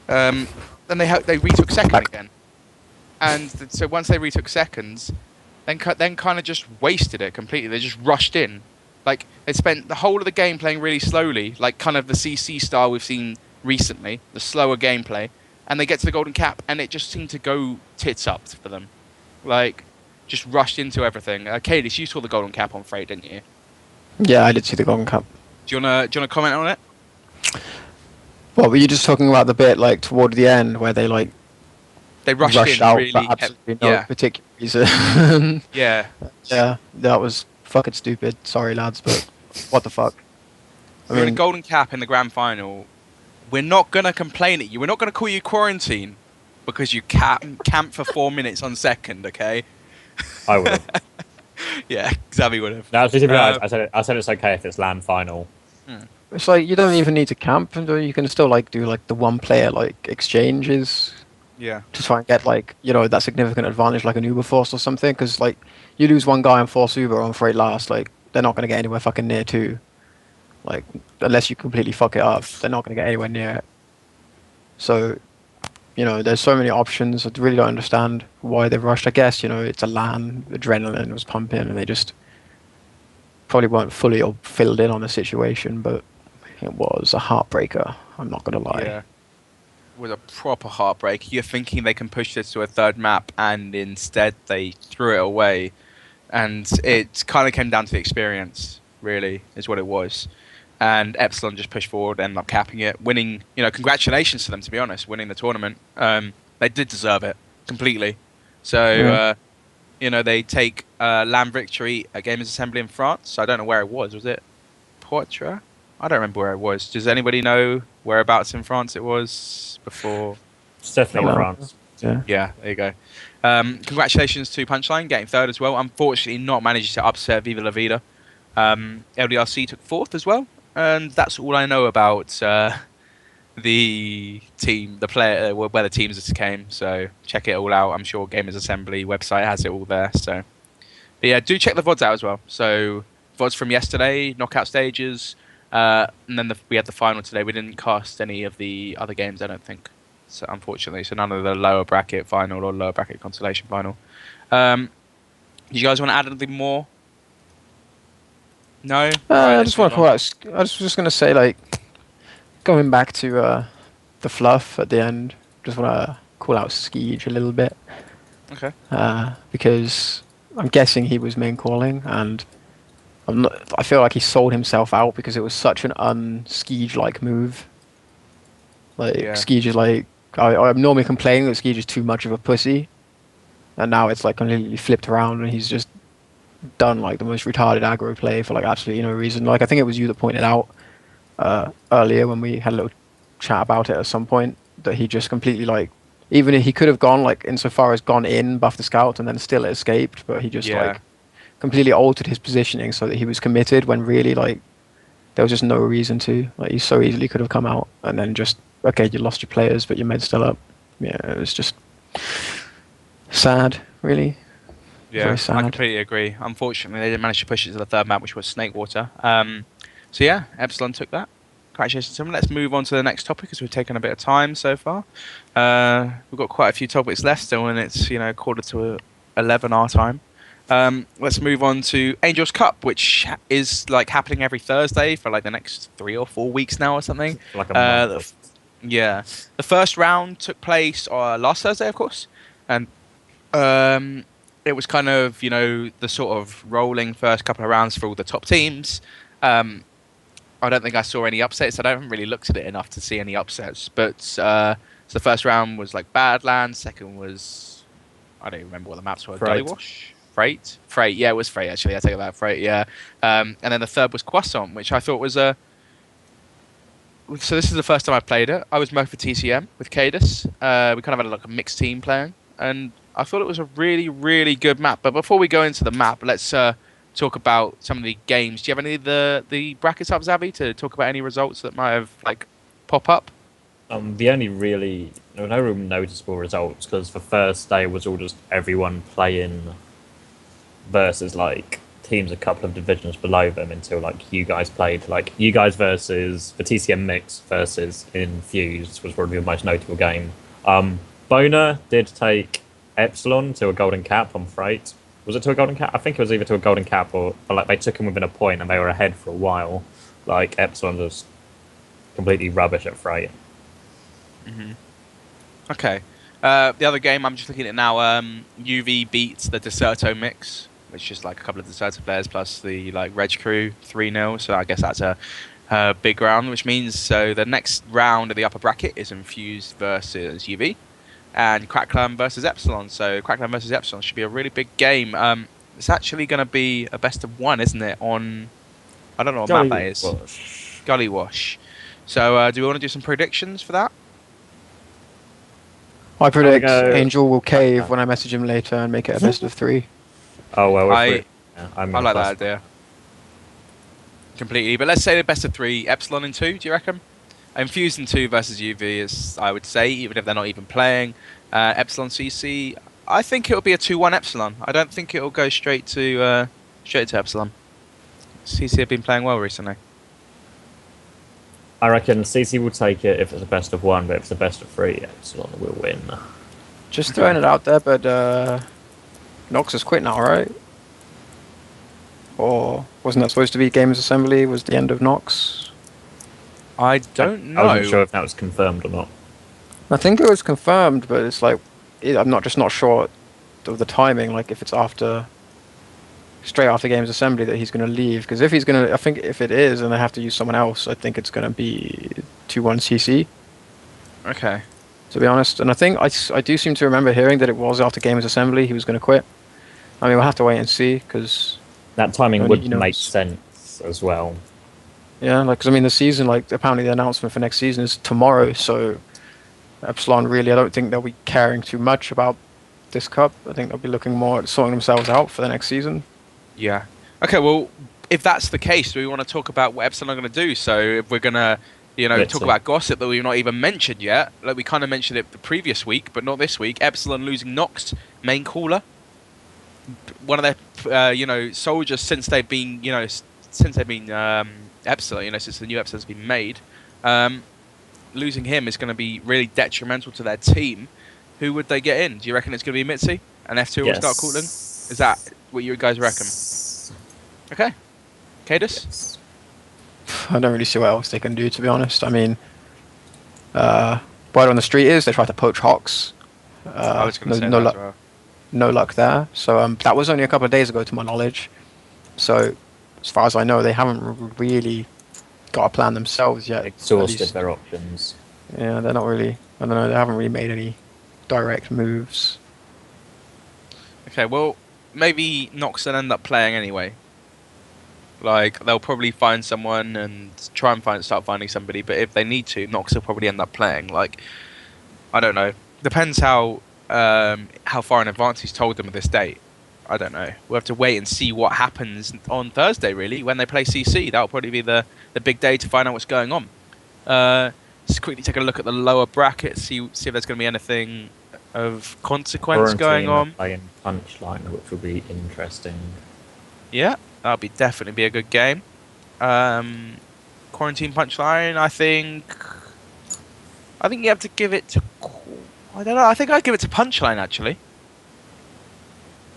Then they retook second again. And so once they retook seconds, then kind of just wasted it completely. They just rushed in. Like, they spent the whole of the game playing really slowly, like kind of the CC style we've seen recently, the slower gameplay. And they get to the Golden Cap, and it just seemed to go tits up for them. Like, just rushed into everything. Cadis, you saw the Golden Cap on Freight, didn't you? Yeah, I did see the Golden Cap. Do you wanna comment on it? What were you just talking about the bit like toward the end where they like They rushed in out really for absolutely no particular reason? Yeah. Yeah, that was fucking stupid. Sorry, lads, but what the fuck? We're in a Golden Cap in the grand final. We're not gonna complain at you. We're not gonna call you quarantine because you camp for 4 minutes on second. Okay. I would have. Yeah, Xavi would have. No, I said it's okay if it's land final. It's like you don't even need to camp, and you can still like do like the one player like exchanges. Yeah. To try and get like that significant advantage, like an Uber Force or something, because like you lose one guy and force Uber on Freight last, like they're not gonna get anywhere fucking near two. Like unless you completely fuck it up, they're not gonna get anywhere near it. So, there's so many options. I really don't understand why they rushed. I guess it's a LAN, adrenaline was pumping, and they just probably weren't fully filled in on the situation. But it was a heartbreaker. I'm not gonna lie. Yeah. It was a proper heartbreak. You're thinking they can push this to a third map, and instead they threw it away. And it kind of came down to the experience, really, is what it was. And Epsilon just pushed forward, ended up capping it, winning. Congratulations to them, to be honest, winning the tournament. They did deserve it completely. So, they take land victory at Gamers Assembly in France. I don't know where it was. Was it Poitiers? I don't remember where it was. Does anybody know whereabouts in France it was before? It's definitely France. Yeah, there you go. Congratulations to Punchline, getting third as well. Unfortunately, not managing to upset Viva La Vida. LDRC took fourth as well. And that's all I know about the team, the player, where the teams came. So check it all out. I'm sure Gamers Assembly website has it all there. So, but yeah, do check the VODs out as well. So VODs from yesterday, knockout stages, and then we had the final today. We didn't cast any of the other games, I don't think. So unfortunately, so none of the lower bracket final or lower bracket consolation final. Do you guys want to add anything more? No. I just want to call out. I was just gonna say, like, going back to the fluff at the end. Just want to call out Skeege a little bit. Okay. Because I'm guessing he was main calling, and I feel like he sold himself out because it was such an un-Skeege-like move. Like Skeege is like, I'm normally complaining that Skeege is too much of a pussy, and now it's like completely flipped around, and he's just done like the most retarded aggro play for like absolutely no reason. Like I think it was you that pointed out earlier when we had a little chat about it at some point that he just completely like, even if he could have gone like insofar as gone in, buff the scout, and then still escaped, but he just like completely altered his positioning so that he was committed when really like there was just no reason to. Like he so easily could have come out and then just, okay, you lost your players, but your med's still up. Yeah, it was just sad, really. Yeah, I completely agree. Unfortunately, they didn't manage to push it to the third map, which was Snakewater. So yeah, Epsilon took that. Congratulations to them. Let's move on to the next topic because we've taken a bit of time so far. We've got quite a few topics left still, and it's 11 our time. Let's move on to Angels Cup, which is like happening every Thursday for like the next 3 or 4 weeks now or something. Like a month. Yeah, the first round took place last Thursday, of course, and it was kind of the sort of rolling first couple of rounds for all the top teams. I don't think I saw any upsets. I haven't really looked at it enough to see any upsets. But so the first round was like Badlands. Second was, I don't even remember what the maps were. Freight. Dollywash? Freight. Freight, yeah, it was Freight actually. I take it back, Freight, yeah. And then the third was Croissant, which I thought was a. So this is the first time I played it. I was Mo for TCM with Cadus. We kind of had like a mixed team playing, and I thought it was a really, really good map. But before we go into the map, let's talk about some of the games. Do you have any of the brackets up, Zabby, to talk about any results that might have like pop up? The only really no real noticeable results, because the first day was all just everyone playing versus like teams a couple of divisions below them until like you guys played, like you guys versus the TCM mix versus Infused was probably the most notable game. Boner did take Epsilon to a golden cap on Freight. Was it to a golden cap? I think it was either to a golden cap or like they took him within a point and they were ahead for a while. Like Epsilon was completely rubbish at Freight. Okay. The other game I'm just looking at now, UV beats the Deserto mix, which is like a couple of Deserto players plus the like Reg crew 3-0. So I guess that's a big round, which means so the next round of the upper bracket is Infused versus UV, and Cracklam versus Epsilon. So Cracklam versus Epsilon should be a really big game. It's actually going to be a best of one, isn't it? On I don't know what map that is. Gully Wash. So do we want to do some predictions for that? I predict Angel will cave when I message him later and make it a best of 3. Oh well, I like that idea completely. But let's say the best of 3, Epsilon in 2. Do you reckon? Infused in 2 versus UV is, I would say, even if they're not even playing. Epsilon CC, I think it'll be a 2-1 Epsilon. I don't think it'll go straight to Epsilon. CC have been playing well recently. I reckon CC will take it if it's a best of 1, but if it's a best of 3, Epsilon will win. Just throwing it out there, but Nox has quit now, right? Or wasn't that supposed to be Gamers Assembly? Was the end of Nox? I don't know. I wasn't sure if that was confirmed or not. I think it was confirmed, but it's like I'm not sure of the timing. Like if it's straight after Games Assembly that he's going to leave, because if he's going to, I think if it is and they have to use someone else, I think it's going to be 2-1 CC. Okay. To be honest, and I think I do seem to remember hearing that it was after Games Assembly he was going to quit. I mean, we'll have to wait and see, because that timing would make sense as well. Yeah, like, because I mean the season, like apparently the announcement for next season is tomorrow, so Epsilon really, I don't think they'll be caring too much about this cup. I think they'll be looking more at sorting themselves out for the next season. Yeah. Okay, well, if that's the case, we want to talk about what Epsilon are going to do. So if we're going to, talk about gossip that we've not even mentioned yet, like we kind of mentioned it the previous week, but not this week, Epsilon losing Nox, main caller. One of their, soldiers since they've been, Epsilon, since the new Epsilon's been made. Losing him is going to be really detrimental to their team. Who would they get in? Do you reckon it's going to be Mitzi? And F2 will start calling? Is that what you guys reckon? Okay. Cadus? Yes. I don't really see what else they can do, to be honest. I mean, word on the street is they tried to poach Hawks. I was going to say that as well. No luck there. So that was only a couple of days ago, to my knowledge. So as far as I know, they haven't really got a plan themselves yet. Exhausted their options. Yeah, they're not really. I don't know. They haven't really made any direct moves. Okay, well, maybe Nox will end up playing anyway. Like, they'll probably find someone and try and start finding somebody, but if they need to, Nox will probably end up playing. Like, I don't know. Depends how far in advance he's told them of this date. I don't know. We'll have to wait and see what happens on Thursday, really, when they play CC. That'll probably be the big day to find out what's going on. Just quickly take a look at the lower bracket, see if there's going to be anything of consequence going on. Playing Punchline, which will be interesting. Yeah, that'll definitely be a good game. Quarantine Punchline, I think you have to give it to. I don't know. I think I'd give it to Punchline actually.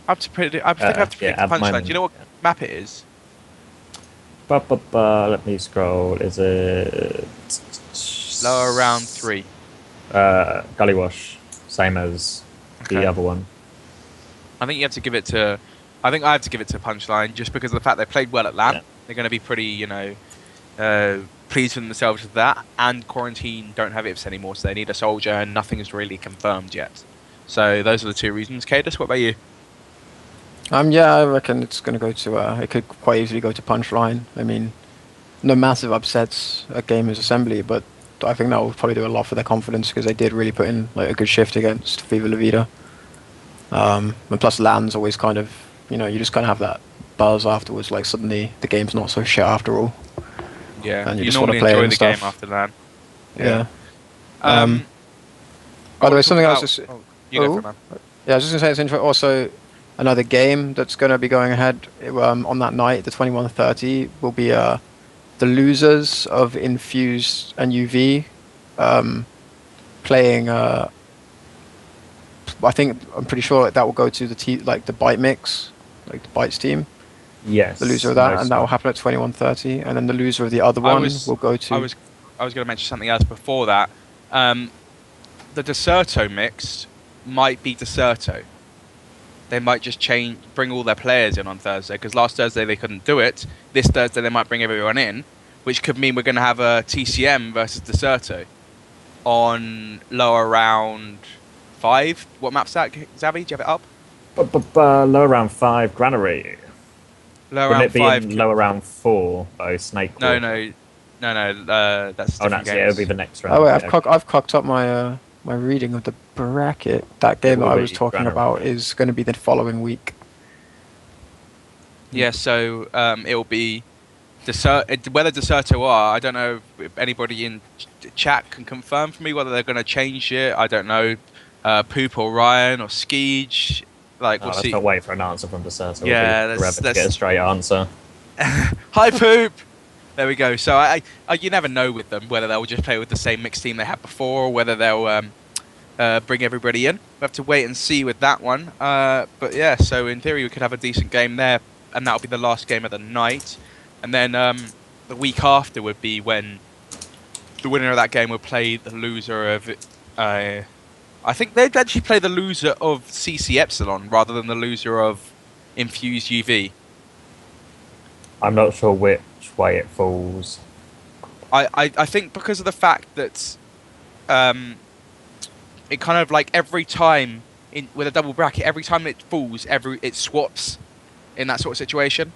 I think I have to predict Punchline. Do you know what map it is? Let me scroll. Is it lower round 3? Gully Wash, same as the other one. I think you have to give it to. I think I have to give it to Punchline just because of the fact they played well at LAN. Yeah. They're going to be pretty, pleased with themselves with that. And Quarantine don't have IPS anymore, so they need a soldier, and nothing is really confirmed yet. So those are the two reasons. Cadus, what about you? Yeah, I reckon it's going to go to. It could quite easily go to Punchline. I mean, no massive upsets at Gamers Assembly, but I think that will probably do a lot for their confidence because they did really put in like a good shift against Viva La Vida. And plus, LAN's always kind of, you just kind of have that buzz afterwards. Like suddenly the game's not so shit after all, Yeah, and you you just want to normally play it enjoy and the game stuff. after LAN. Yeah. Um, I By the wanna way, talk something else. about- Is, oh, you go for it, man. yeah, I was just gonna say it's interesting. Also, another game that's gonna be going ahead on that night, the 21:30, will be the losers of Infused and UV um, playing. I'm pretty sure that will go to the Byte mix, like the Bytes team. The loser Yes, of that, and most that will likely. happen at 21:30, and then the loser of the other I one was, will go I to. was, I was going to mention something else before that. The Deserto mix might be Deserto. They might just bring all their players in on Thursday because last Thursday they couldn't do it. This Thursday they might bring everyone in, which could mean we're going to have a TCM versus Deserto on lower round 5. What map's that, Xavi? Do you have it up? Lower round 5, Granary. Lower Wouldn't round it be 5. in lower round 4, though, Snake No, Quarter? no. That's Oh, no, different yeah, it would games. be the next Oh round. wait, Yeah, I've cocked up my reading of the bracket. That it game that will I was be talking Granary. about is going to be the following week. Yeah, so it'll be whether Deserto are. I don't know if anybody in chat can confirm for me whether they're going to change it. I don't know. Poop or Ryan or Skeege. Like, Oh, we'll let's see. not wait for an answer from Deserta. We'll Yeah, be let's forever to get a straight answer. Hi, Poop. There we go. So you never know with them whether they'll just play with the same mixed team they had before or whether they'll bring everybody in. We have to wait and see with that one. But yeah, so in theory we could have a decent game there, and that'll be the last game of the night. And then the week after would be when the winner of that game would play the loser of. I think they'd actually play the loser of CC Epsilon rather than the loser of Infused UV. I'm not sure which way it falls. I think because of the fact that it kind of like every time with a double bracket, every time it falls, it swaps in that sort of situation,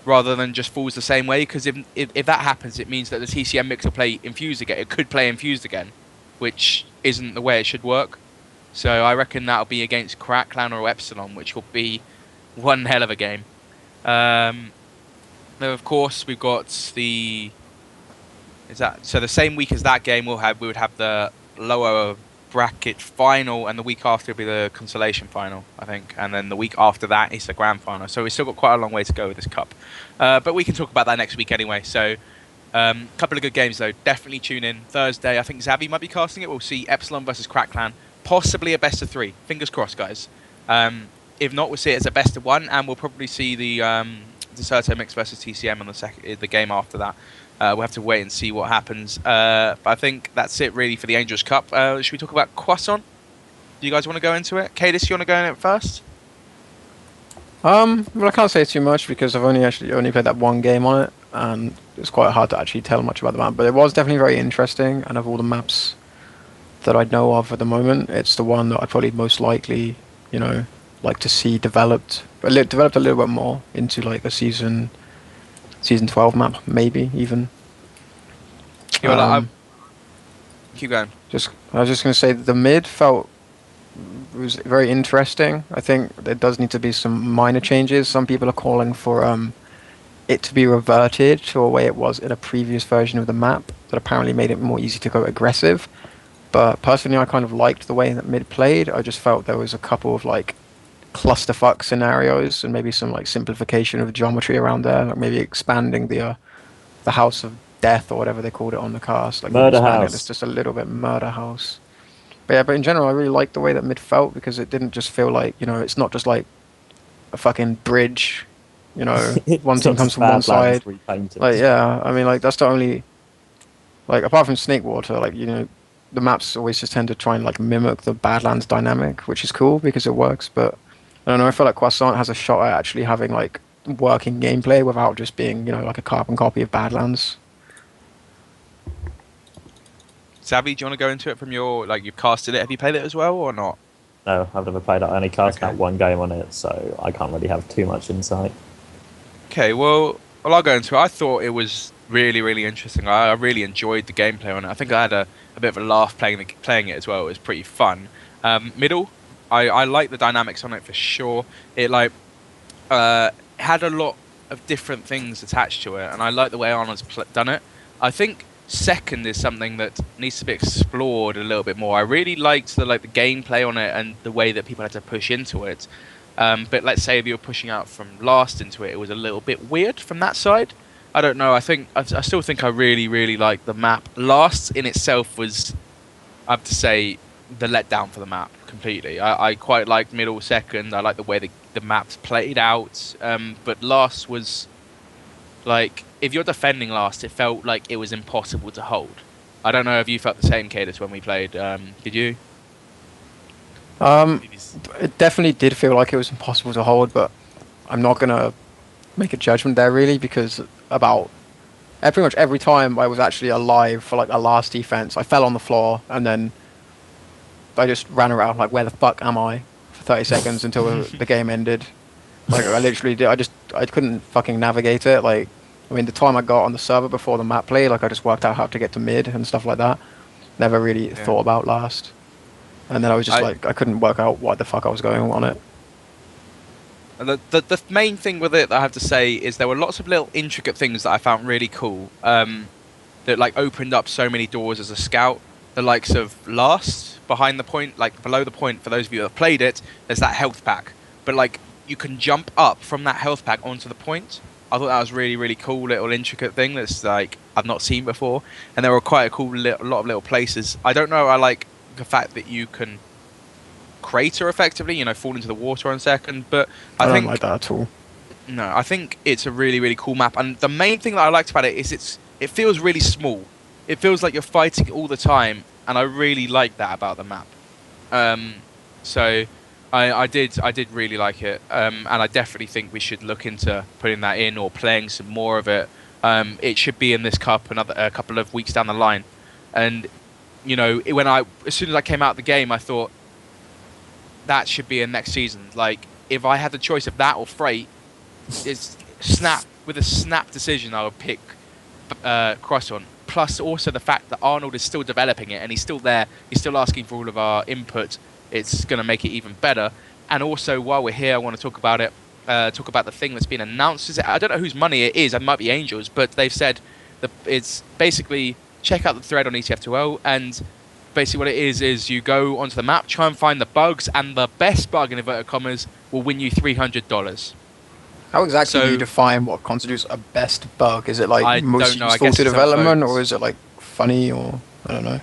rather than just falls the same way. Because if that happens, it means that the TCM mix will play Infused again. It could play Infused again, which isn't the way it should work. So I reckon that'll be against Crackland or Epsilon, which will be one hell of a game. Then of course we've got the same week as that game we would have the lower bracket final, and the week after will be the consolation final, I think, and then the week after that is the grand final. So we've still got quite a long way to go with this cup, but we can talk about that next week anyway. So couple of good games though. Definitely tune in Thursday. I think Xavi might be casting it. We'll see Epsilon versus Crackland, possibly a best of 3. Fingers crossed, guys. If not, we'll see it as a best of 1, and we'll probably see the Deserto mix versus TCM on the game after that. We'll have to wait and see what happens. But I think that's it really for the Angels Cup. Should we talk about Croissant? Do you guys want to go into it? Cadis, you want to go in it first? Well, I can't say too much because I've only played that one game on it, and it's quite hard to actually tell much about the map. But it was definitely very interesting, and of all the maps that I know of at the moment, it's the one that I'd probably most likely, like to see developed a little bit more into like a season 12 map, maybe even. Keep going. I was just going to say that the mid was very interesting. I think there does need to be some minor changes. Some people are calling for it to be reverted to a way it was in a previous version of the map that apparently made it more easy to go aggressive. But personally, I kind of liked the way that mid played. I just felt there was a couple of like clusterfuck scenarios and maybe some like simplification of geometry around there, like maybe expanding the House of Death or whatever they called it on the cast, like Murder expanding House. it just a little bit. Murder House. But yeah, but in general, I really liked the way that mid felt because it didn't just feel like, it's not just like a fucking bridge, one team comes from one side. Like, yeah, I mean, like, that's the only, like, apart from Snakewater, like, the maps always just tend to try and, like, mimic the Badlands dynamic, which is cool because it works, but I don't know, I feel like Croissant has a shot at actually having, like, working gameplay without just being, like a carbon copy of Badlands. Xavi, do you want to go into it from your, like, you've casted it? Have you played it as well or not? No, I've never played it. I only cast out Okay. one game on it, so I can't really have too much insight. Okay, well, I'll go into it. I thought it was really, really interesting. I really enjoyed the gameplay on it. I think I had a bit of a laugh playing it as well. It was pretty fun. Middle, I like the dynamics on it for sure. It like had a lot of different things attached to it, and I like the way Arnold's done it. I think second is something that needs to be explored a little bit more. I really liked the gameplay on it and the way that people had to push into it. But let's say if you were pushing out from last into it, it was a little bit weird from that side. I don't know. I still think I really, really like the map. Last in itself was, I have to say, the letdown for the map completely. I quite liked middle second. I like the way the maps played out. But last was like, if you're defending last, it felt like it was impossible to hold. I don't know if you felt the same, Cadis, when we played. Did you? It definitely did feel like it was impossible to hold, but I'm not gonna make a judgment there really because about pretty much every time I was actually alive for like a last defense, I fell on the floor and then I just ran around like, where the fuck am I for 30 seconds until the game ended. Like I literally did. I couldn't fucking navigate it. Like I mean, the time I got on the server before the map play, like I just worked out how to get to mid and stuff like that. Never really thought about last. And then I was just like, I couldn't work out what the fuck I was going on it. The main thing with it that I have to say is there were lots of little intricate things that I found really cool. That like opened up so many doors as a scout. The likes of last behind the point, like below the point. For those of you that have played it, there's that health pack. But like you can jump up from that health pack onto the point. I thought that was really, really cool little intricate thing that's like I've not seen before. And there were quite a cool lot of little places. I don't know. I like the fact that you can crater effectively, fall into the water on second. But I don't think like that at all. no, I think it's a really, really cool map. And the main thing that I liked about it is it feels really small. It feels like you're fighting all the time, and I really like that about the map. So I did really like it, and I definitely think we should look into putting that in or playing some more of it. It should be in this cup a couple of weeks down the line, and as soon as I came out of the game, I thought that should be in next season. Like if I had the choice of that or Freight, it's with a snap decision, I would pick Croissant. Plus also the fact that Arnold is still developing it and he's still there, he's still asking for all of our input. It's going to make it even better. And also, while we're here, I want to talk about it. Talk about the thing that's been announced. I don't know whose money it is. It might be Angel's, but they've said that it's basically check out the thread on ETF2O, and basically what it is you go onto the map, try and find the bugs, and the best bug in inverted commas will win you $300. How exactly do you define what constitutes a best bug? Is it like most useful to development, or is it like funny, or I don't know?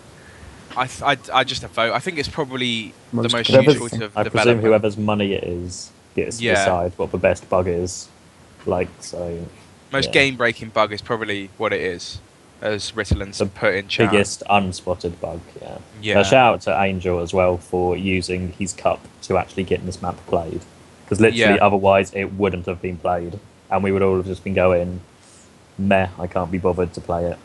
I just a vote. I think it's probably the most useful to development. I presume whoever's money it is gets to decide what the best bug is. Most game-breaking bug is probably what it is, as Ritalins put in chat. Biggest unspotted bug, yeah. Yeah. Shout out to Angel as well for using his cup to actually get this map played. Because literally, otherwise, it wouldn't have been played. And we would all have just been going, meh, I can't be bothered to play it.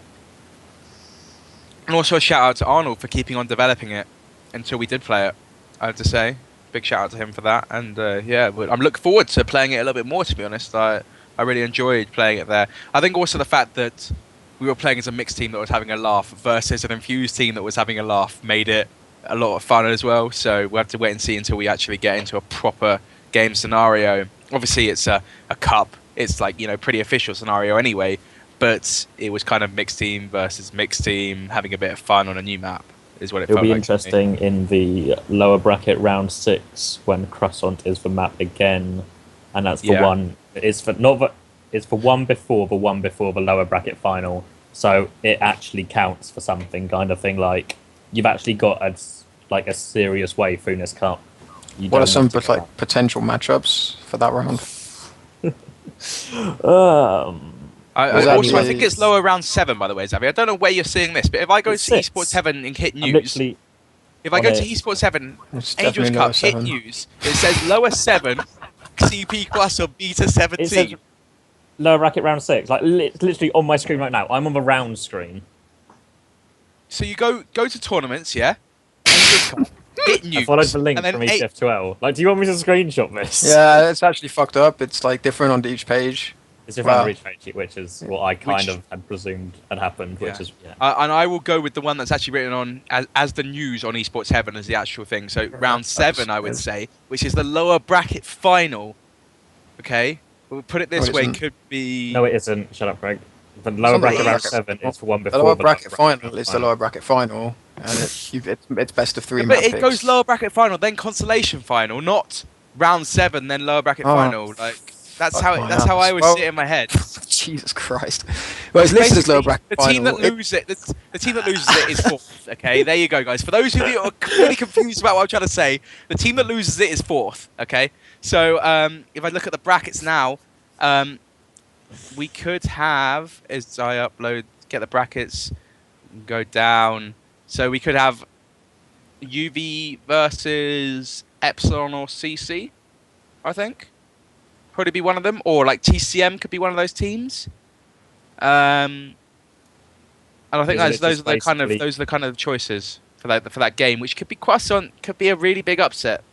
And also a shout out to Arnold for keeping on developing it until we did play it, I have to say. Big shout out to him for that. And I'm looking forward to playing it a little bit more, to be honest. I really enjoyed playing it there. I think also the fact that we were playing as a mixed team that was having a laugh versus an infused team that was having a laugh made it a lot of fun as well. So we'll have to wait and see until we actually get into a proper game scenario. Obviously it's a cup, it's like pretty official scenario anyway, but it was kind of mixed team versus mixed team having a bit of fun on a new map is what it felt like. It'll be interesting in the lower bracket round 6 when Croissant is the map again, and that's for one. It's for one before the lower bracket final, so it actually counts for something, kind of thing. Like you've actually got a serious way through this cup. What are some potential matchups for that round? I think it's lower round 7, by the way, Xavier. I don't know where you're seeing this, but if I go to Esports Heaven and hit news, if I go to Esports Heaven, Angels Cup, hit news, it says lower 7, CP plus or beta 17. Lower bracket round 6, literally on my screen right now. I'm on the round screen. So you go to tournaments, yeah? Angels Cup. bit I followed the nukes, link and then from ETF2L. Like, do you want me to screenshot this? Yeah, it's actually fucked up. It's like different on each page. It's different on Wow. each page, which is what I kind of had presumed had happened, which is, yeah. And I will go with the one that's actually written on as the news on Esports Heaven as the actual thing. So round 7, I would say, which is the lower bracket final. Okay, we'll put it this way: could be. No, it isn't. Shut up, Craig. The lower bracket round 7 is the one before the lower bracket final. Is the lower bracket final, and it's best of 3. Yeah, but it goes lower bracket final, then consolation final, not round 7, then lower bracket final. Like that's how I always see it in my head. Jesus Christ! Well, it's listed as lower bracket the final. Team that loses it, the team that loses it is 4th. Okay, there you go, guys. For those of you who are really confused about what I'm trying to say, the team that loses it is 4th. Okay, so if I look at the brackets now, we could have, as I get the brackets, go down. So we could have UV versus Epsilon or CC, I think. Probably be one of them, or like TCM could be one of those teams. And I think those are the kind of choices for that game, which could be could be a really big upset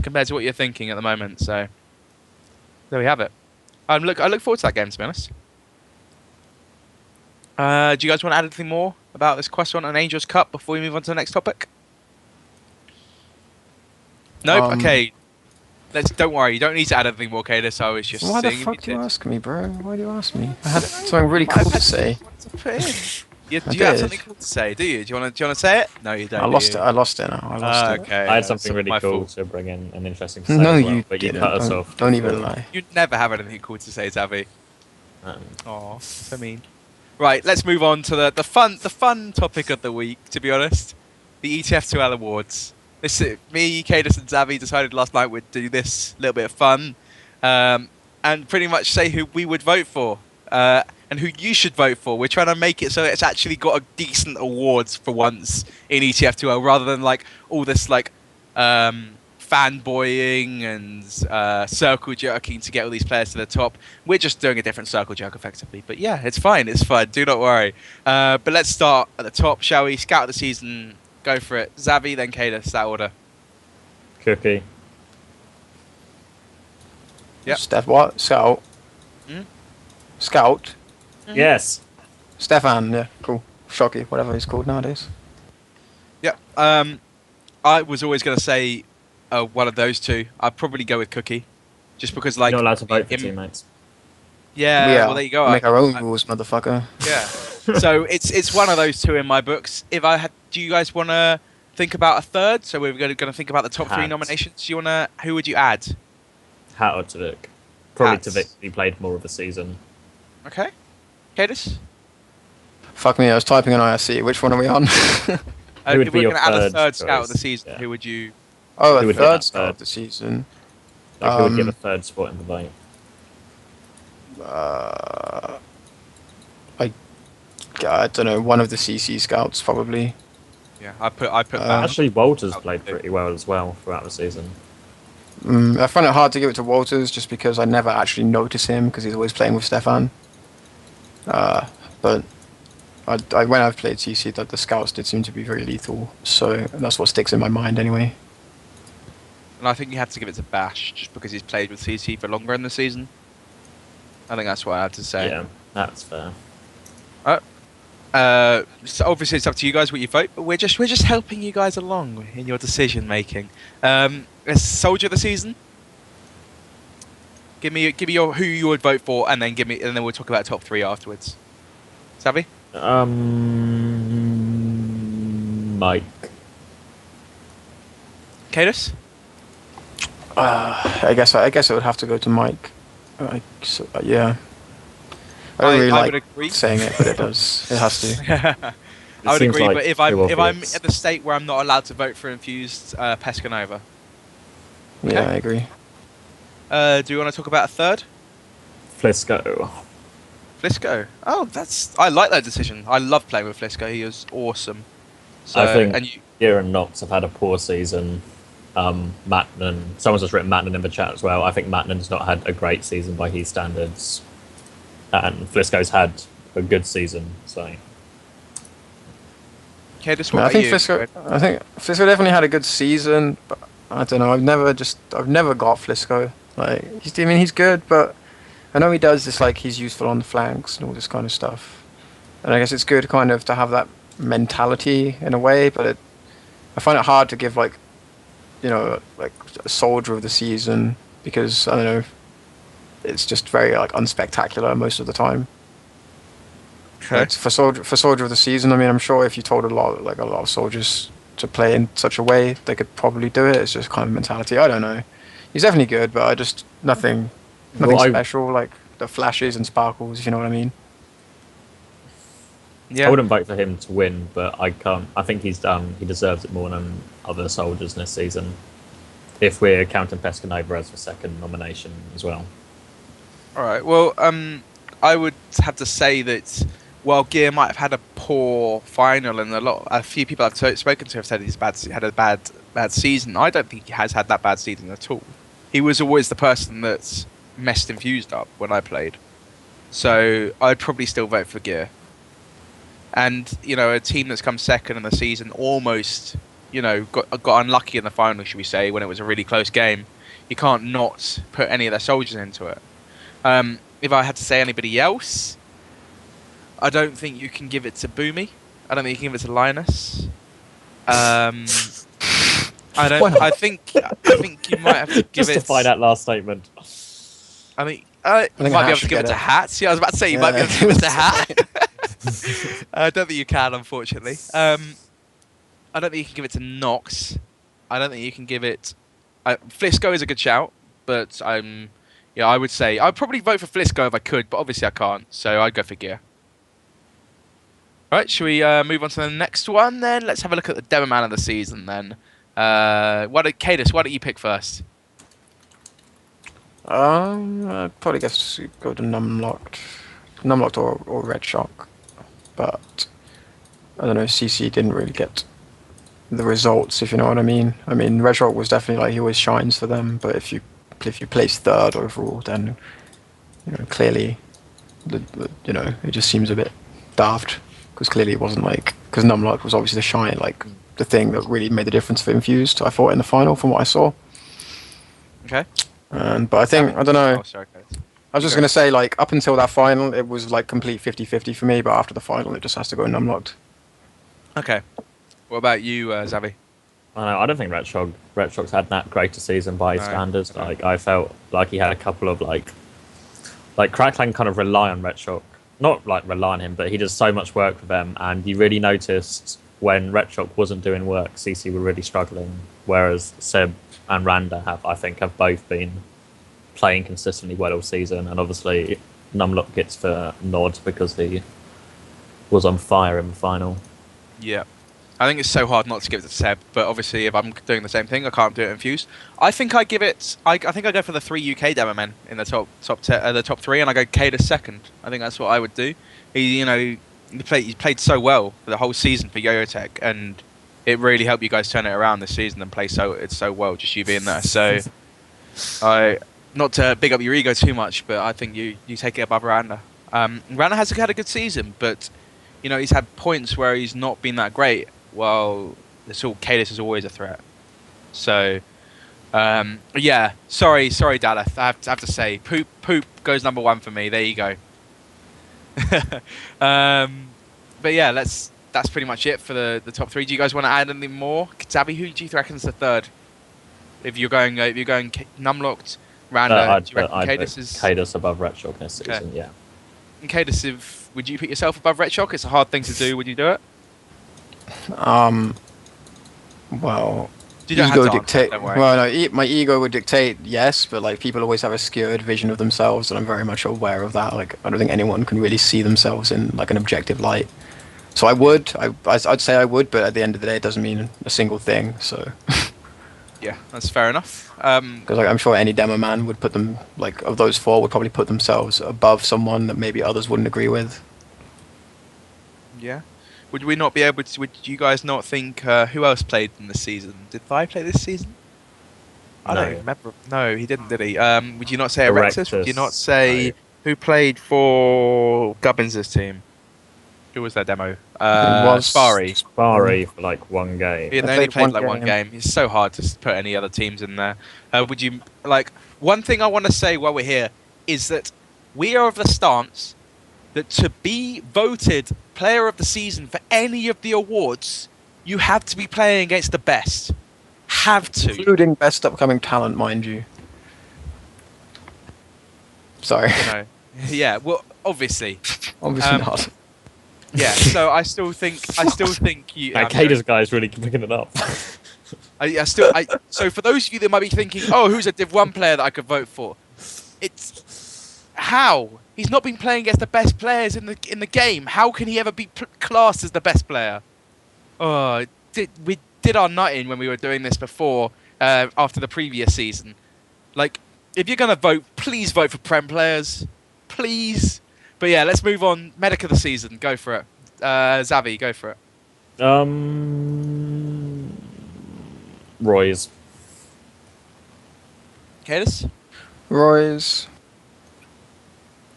compared to what you're thinking at the moment. So there we have it. I look forward to that game, to be honest. Do you guys want to add anything more about this Croissant and Angels Cup before we move on to the next topic? Nope. Okay. Don't worry. You don't need to add anything more, Cadus. I was just. Why the fuck do you ask me, bro? Why do you ask me? I had something really cool to say. Do you have something cool to say? Do you? Do you want to say it? No, you don't. I lost it now. I lost it. Okay. I had something really cool to bring in an interesting. No, you but you cut us off. Don't even lie. You'd never have anything cool to say, Zavi. Oh, so mean. Right, let's move on to the fun topic of the week. To be honest, the ETF2L Awards. Me, Cadus, and Zavi decided last night we'd do this little bit of fun, and pretty much say who we would vote for, and who you should vote for. We're trying to make it so it's actually got a decent awards for once in ETF2L, rather than like all this like fanboying and circle jerking to get all these players to the top. We're just doing a different circle jerk effectively. But yeah, it's fine. It's fine. Do not worry. But let's start at the top, shall we? Scout of the season. Go for it. Zavi, then Cadus, that order. Cookie. Yep. Steph, what? Scout? Scout? Yes. Stefan, yeah, cool. Shocky, whatever he's called nowadays. Yep. I was always going to say one of those two. I'd probably go with Cookie. Just because, like... You're not allowed to vote for teammates. Yeah, well, there you go. Make our own rules, motherfucker. Yeah. So it's one of those two in my books. Do you guys want to think about a third? So we're going to think about the top 3 nominations. Who would you add? Hat or Tavik? Probably Hats. Tavik. He played more of the season. Okay. Cadus? Fuck me, I was typing on IRC. Which one are we on? Who would if be we're your going to add a third third scout choice? of the season, Yeah. who would you... Oh, Who a would get third that scout third? of the season. Like, who would get a third spot in the vote? I don't know, one of the CC scouts, probably. Yeah, I put that. Actually, Walters played pretty well as well throughout the season. I find it hard to give it to Walters just because I never actually notice him because he's always playing with Stefan. But when I've played CC, the scouts did seem to be very lethal, so that's what sticks in my mind anyway. And I think you have to give it to Bash just because he's played with CC for longer in the season. I think that's what I have to say. Yeah, that's fair. So obviously it's up to you guys what you vote, but we're just helping you guys along in your decision making. Soldier of the season. Give me your who you would vote for, and then we'll talk about top 3 afterwards. Savvy? Mike. Cadus? I guess it would have to go to Mike. Yeah. I don't really would like agree. saying it, but it does. It has to. I would seems agree, like but if too I'm obvious. at the state where I'm not allowed to vote for Infused, Pescanova. Yeah, Okay. I agree. Do you want to talk about a third? Flisco. Flisco. Oh, I like that decision. I love playing with Flisco. He is awesome. So, I think and you, Gira and Nox have had a poor season. Matnan, someone's just written Matnan in the chat as well. I think Matnan's not had a great season by his standards. And Flisco's had a good season, so... Cadis, I mean, what about you? I think Flisco definitely had a good season, but I don't know. I've never got Flisco. Like, I mean, he's good, but I know he does this. Like, he's useful on the flanks and all this kind of stuff. And I guess it's good, kind of, to have that mentality in a way. But I find it hard to give like a soldier of the season because I don't know. It's just very like unspectacular most of the time. Okay. For soldier of the season, I mean, I'm sure if you told a lot of soldiers to play in such a way, they could probably do it. It's just kind of mentality. I don't know. He's definitely good, but nothing special like the flashes and sparkles. If you know what I mean. I wouldn't vote for him to win, but I can't. I think he deserves it more than other soldiers this season. If we're counting Pescanova as the second nomination as well. All right. Well, I would have to say that while Gear might have had a poor final, and a few people I've spoken to have said he's had a bad season, I don't think he has had that bad season at all. He was always the person that's messed Infused up when I played, so I'd probably still vote for Gear. And a team that's come second in the season almost, got unlucky in the final, should we say, when it was a really close game. You can't not put any of their soldiers into it. If I had to say anybody else, I don't think you can give it to Boomy. I don't think you can give it to Linus. I think you might have to give Justify that last statement. I think you might be able to give it to Hats. Yeah, I was about to say you might be able to give it to Hat. I don't think you can, unfortunately. I don't think you can give it to Nox. I don't think you can give it. Flisco is a good shout, but I would say I'd probably vote for Flisco if I could, but obviously I can't, so I'd go for Gear. Right, should we move on to the next one then? Let's have a look at the Demo Man of the season then. Cadis, why don't you pick first? I'd probably guess go to Numlocked or Red Shock, but I don't know. CC didn't really get the results, if you know what I mean. I mean, Red Shock was definitely like he always shines for them, but if you place third overall, then clearly, it just seems a bit daft because clearly it wasn't because Numlock was obviously the shine, like the thing that really made the difference for Infused. I thought in the final, from what I saw. Okay. But I think I don't know. Oh, sorry, guys. I was just going to say, up until that final, it was complete 50-50 for me, but after the final, it just has to go Numlocked. Okay. What about you, Xavi? I don't think Red Shock's had that great a season by his standards. Okay. I felt like he had a couple of Crackling kind of rely on Red Shock. Not rely on him, but he does so much work for them, and you really noticed when Red Shock wasn't doing work, CC were really struggling, whereas Seb and Randa have both been playing consistently well all season, and obviously Numlock gets the nod because he was on fire in the final. Yeah. I think it's so hard not to give it to Seb, but obviously if I'm doing the same thing, I can't do it Infused. I think I give it. I think I go for the 3 UK demo men in the top 3, and I go Cadis second. I think that's what I would do. He played so well for the whole season for Yo-Yo Tech, and it really helped you guys turn it around this season and play so well. Just you being there, so not to big up your ego too much, but I think you take it above Randa. Randa has had a good season, but he's had points where he's not been that great. Well, Cadis is always a threat. So, yeah. Sorry, Daleth. I have to say, poop goes number 1 for me. There you go. But yeah, that's pretty much it for the top 3. Do you guys want to add anything more? Xavi, who do you reckon is the third? If you're going Numlocked, Randa, do you reckon Cadis is Cadis above Red Shock this season? Yeah. And Cadis, would you put yourself above Red Shock? It's a hard thing to do. Would you do it? Well, ego dictate. Well, no, my ego would dictate yes, but people always have a skewed vision of themselves, and I'm very much aware of that. I don't think anyone can really see themselves in an objective light. So I'd say I would, but at the end of the day, it doesn't mean a single thing. So. Yeah, that's fair enough. Because I'm sure any demo man would put them of those 4 would probably put themselves above someone that maybe others wouldn't agree with. Yeah. Would we not be able to? Would you guys not think who else played in this season? Did Vi play this season? I don't remember. No, he didn't, did he? Would you not say Erectus? Would you not say who played for Gubbins' team? Who was their demo? was Spari. Spari for like one game. Yeah, They they only played played like one game. game. It's so hard to put any other teams in there. Would you like? One thing I want to say while we're here is that we are of the stance that to be voted player of the season for any of the awards, you have to be playing against the best. Have to. Including best upcoming talent, mind you. Sorry. You know. Yeah. Well, obviously. Obviously not. Yeah. So I still think you. That Kada's guy is really picking it up. So for those of you that might be thinking, oh, who's a Div 1 player that I could vote for? It's how he's not been playing against the best players in the game. How can he ever be classed as the best player? Oh, we did our nutting when we were doing this before, after the previous season. Like, if you're gonna vote, please vote for Prem players, please. But yeah, let's move on. Medic of the season, go for it. Zavi, go for it. Roy's. Cadis? Roy's.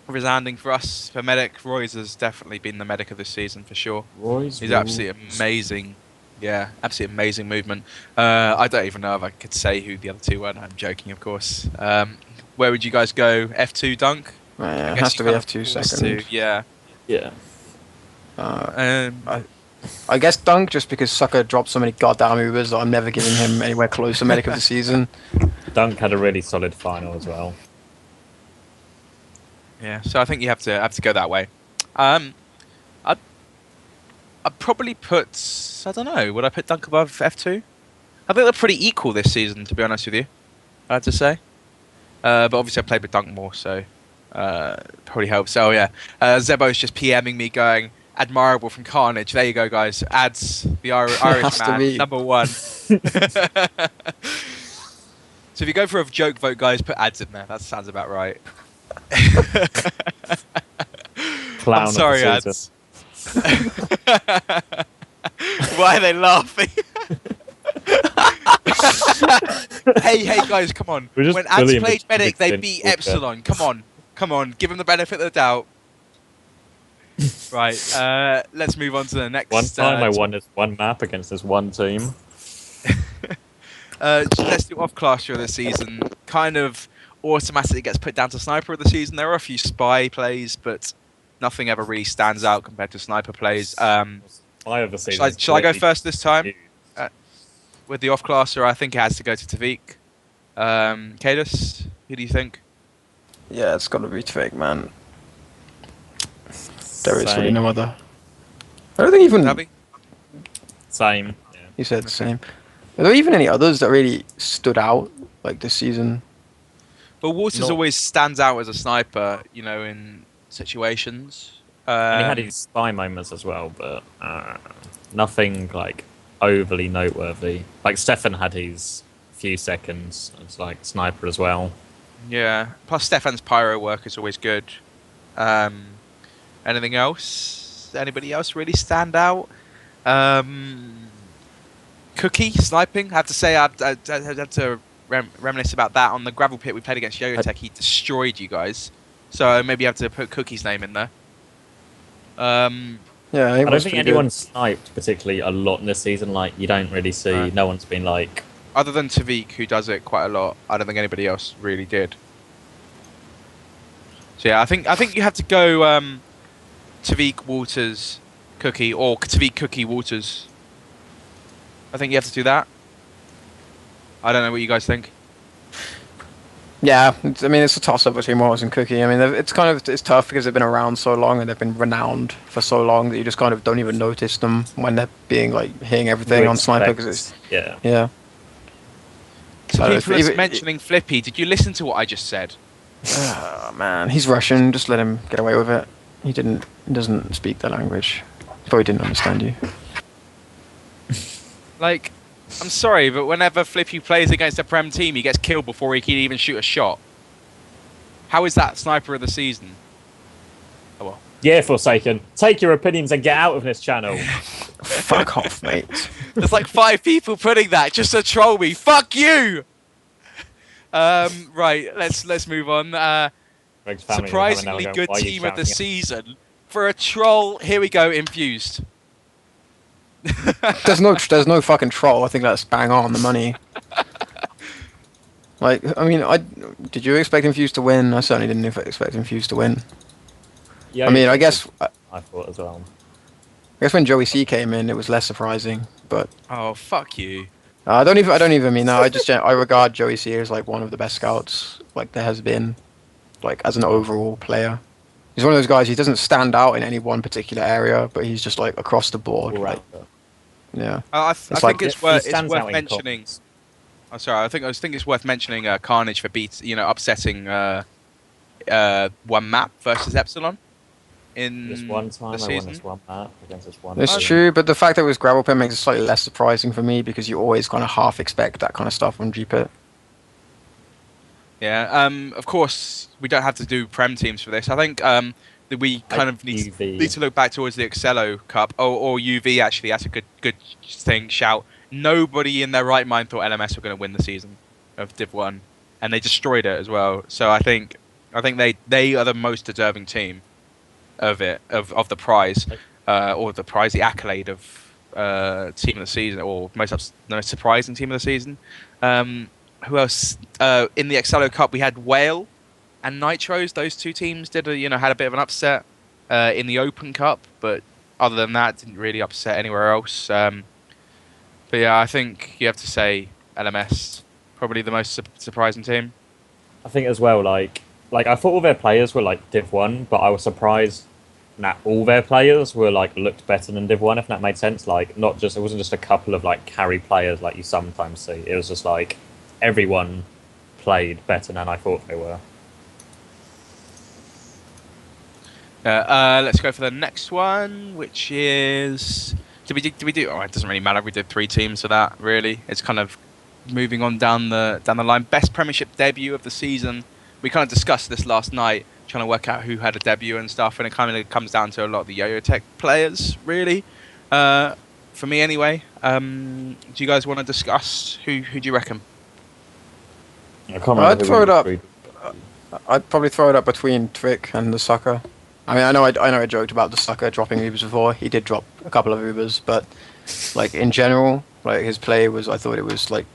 Resounding for us. For Medic, Roy's has definitely been the Medic of this season for sure. Roy's. He's absolutely amazing. Yeah, absolutely amazing movement. I don't even know if I could say who the other two were. No, I'm joking, of course. Where would you guys go? F2 Dunk? Yeah, I it guess has you to be kind of F2 forced second. to, yeah. Yeah. I guess Dunk, just because Sucker dropped so many goddamn Ubers that I'm never giving him anywhere close to Medic of the season. Dunk had a really solid final as well. Yeah, so I think you have to go that way. I'd probably put, I don't know, would I put Dunk above F2? I think they're pretty equal this season, to be honest with you, I have to say. But obviously I played with Dunk more, so probably helps. Oh yeah, Zebo's just PMing me going, admirable from Carnage. There you go, guys. Ads, the Irish man, #1. So if you go for a joke vote, guys, put ads in there. That sounds about right. Clown I'm sorry, of the ads. Why are they laughing? hey, guys, come on. When ads played Medic, they beat Epsilon. Come on. Give them the benefit of the doubt. Right, let's move on to the next. One time I won this one map against this one team. Let's do off-class of the season. Kind of automatically gets put down to Sniper of the season. There are a few Spy plays, but nothing ever really stands out compared to Sniper plays. Spy of the season. Shall I go first this time? With the off-classer, I think it has to go to Tavik. Cadus, who do you think? Yeah, it's got to be Tavik, man. There is really no other. I don't think even... Zavi? Same. Yeah. You said the same. Are there even any others that really stood out, like, this season? Well, Waters always stands out as a sniper, you know, in situations. And he had his Spy moments as well, but nothing, like, overly noteworthy. Like, Stefan had his few seconds as, like, sniper as well. Yeah. Plus, Stefan's pyro work is always good. Anything else? Anybody else really stand out? Cookie sniping. I have to say, I had to reminisce about that on the gravel pit we played against Yo-Tech. He destroyed you guys. So maybe you have to put Cookie's name in there. Yeah, I don't think anyone sniped particularly a lot in this season. Like, you don't really see. No one's been like. Other than Tavik, who does it quite a lot, I don't think anybody else really did. So yeah, I think you have to go Tavik, Waters, Cookie, or Tavik, Cookie, Waters. I think you have to do that. I don't know what you guys think. Yeah, I mean, it's a toss-up between Waters and Cookie. I mean, it's tough because they've been around so long and they've been renowned for so long that you just kind of don't even notice them when they're being, like, hitting everything on Sniper. Yeah. So people mentioning Flippy, did you listen to what I just said? Oh, man, he's Russian. Just let him get away with it. He doesn't speak the language. He probably didn't understand you. Like, I'm sorry, but whenever Flippy plays against a Prem team, he gets killed before he can even shoot a shot. How is that Sniper of the season? Oh well. Yeah, Forsaken. Take your opinions and get out of this channel. Fuck off, mate. There's like 5 people putting that just to troll me. Fuck you! Right, let's move on. Surprisingly good team of the season. for a troll, here we go, Infused. There's no fucking troll. I think that's bang on the money. Like, I mean, did you expect Infused to win? I certainly didn't expect Infused to win. Yeah, I mean, I guess I thought as well. I guess when Joey C came in, it was less surprising. But Oh, fuck you. I don't even mean that. I regard Joey C as like one of the best scouts like there has been, like as an overall player. He's one of those guys. He doesn't stand out in any one particular area, but he's just like across the board. Like, yeah. I think it's worth mentioning. Comps. I'm sorry. I think it's worth mentioning Carnage for upsetting one map versus Epsilon in This one time the I won season. this one map against this one. It's team. true, but the fact that it was gravel pit makes it slightly less surprising for me because you always kind of half expect that kind of stuff on G-Pit. Yeah. Of course, we don't have to do Prem teams for this. I think that we kind of need to look back towards the Excello Cup or UV. Actually, that's a good thing. Shout. Nobody in their right mind thought LMS were going to win the season of Div 1, and they destroyed it as well. So I think they are the most deserving team of it of the prize or the accolade of team of the season or most surprising team of the season. Who else in the Excello Cup? We had Whale and Nitros. Those two teams had a bit of an upset in the Open Cup, but other than that, didn't really upset anywhere else. But yeah, I think you have to say LMS probably the most surprising team. I think as well, like I thought all their players were like Div 1, but I was surprised that all their players were like looked better than Div 1, if that made sense. Like it wasn't just a couple of like carry players like you sometimes see. It was just like everyone played better than I thought they were. Let's go for the next one, which is... Did we do? Oh, it doesn't really matter. We did 3 teams for that. Really, it's kind of moving on down the line. Best Premiership debut of the season. We kind of discussed this last night, trying to work out who had a debut and stuff, and it kind of comes down to a lot of the Yo-Yo Tech players, really. For me, anyway. Do you guys want to discuss who do you reckon? I'd probably throw it up between Trick and the Sucker. I mean, I know I joked about the Sucker dropping Ubers before. He did drop a couple of Ubers, but like in general, like his play was, I thought it was like,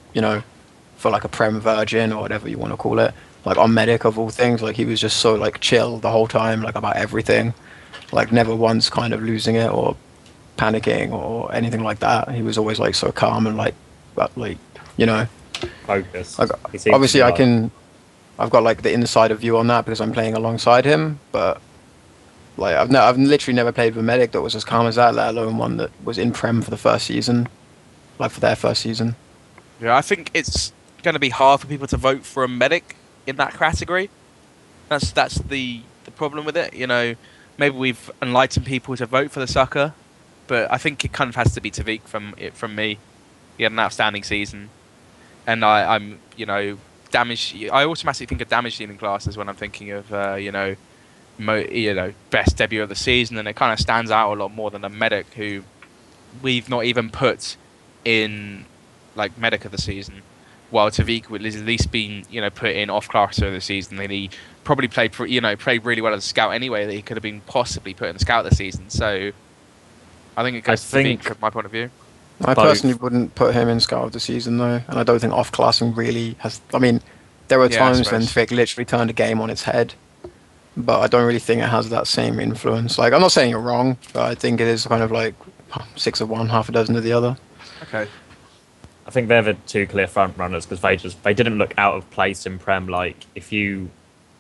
for like a Prem Virgin or whatever you want to call it, like on Medic of all things, like he was just so like chill the whole time, like about everything, like never once kind of losing it or panicking or anything like that. He was always like so calm and like focus. Like, obviously, I've got like the insider view on that because I'm playing alongside him, but like I've literally never played with a medic that was as calm as that, let alone one that was in Prem for the first season, like for their first season. Yeah, I think it's going to be hard for people to vote for a medic in that category. That's the problem with it. Maybe we've enlightened people to vote for the Sucker, but I think it kind of has to be Tavik from me. He had an outstanding season, and I'm damage. I automatically think of damage dealing classes when I'm thinking of best debut of the season, and it kind of stands out a lot more than a medic who we've not even put in like medic of the season. While Tavik would at least been put in off classer of the season, and he probably played really well as a scout anyway. That he could have been possibly put in the scout this season. So I think it goes to Tavik from my point of view. I personally wouldn't put him in scout of the season though, and I don't think off classing really has. I mean, there were times when Vic literally turned a game on its head, but I don't really think it has that same influence. Like, I'm not saying you're wrong, but I think it is kind of like 6 of one, half a dozen of the other. Okay. I think they're the two clear front runners because they didn't look out of place in Prem. Like, if you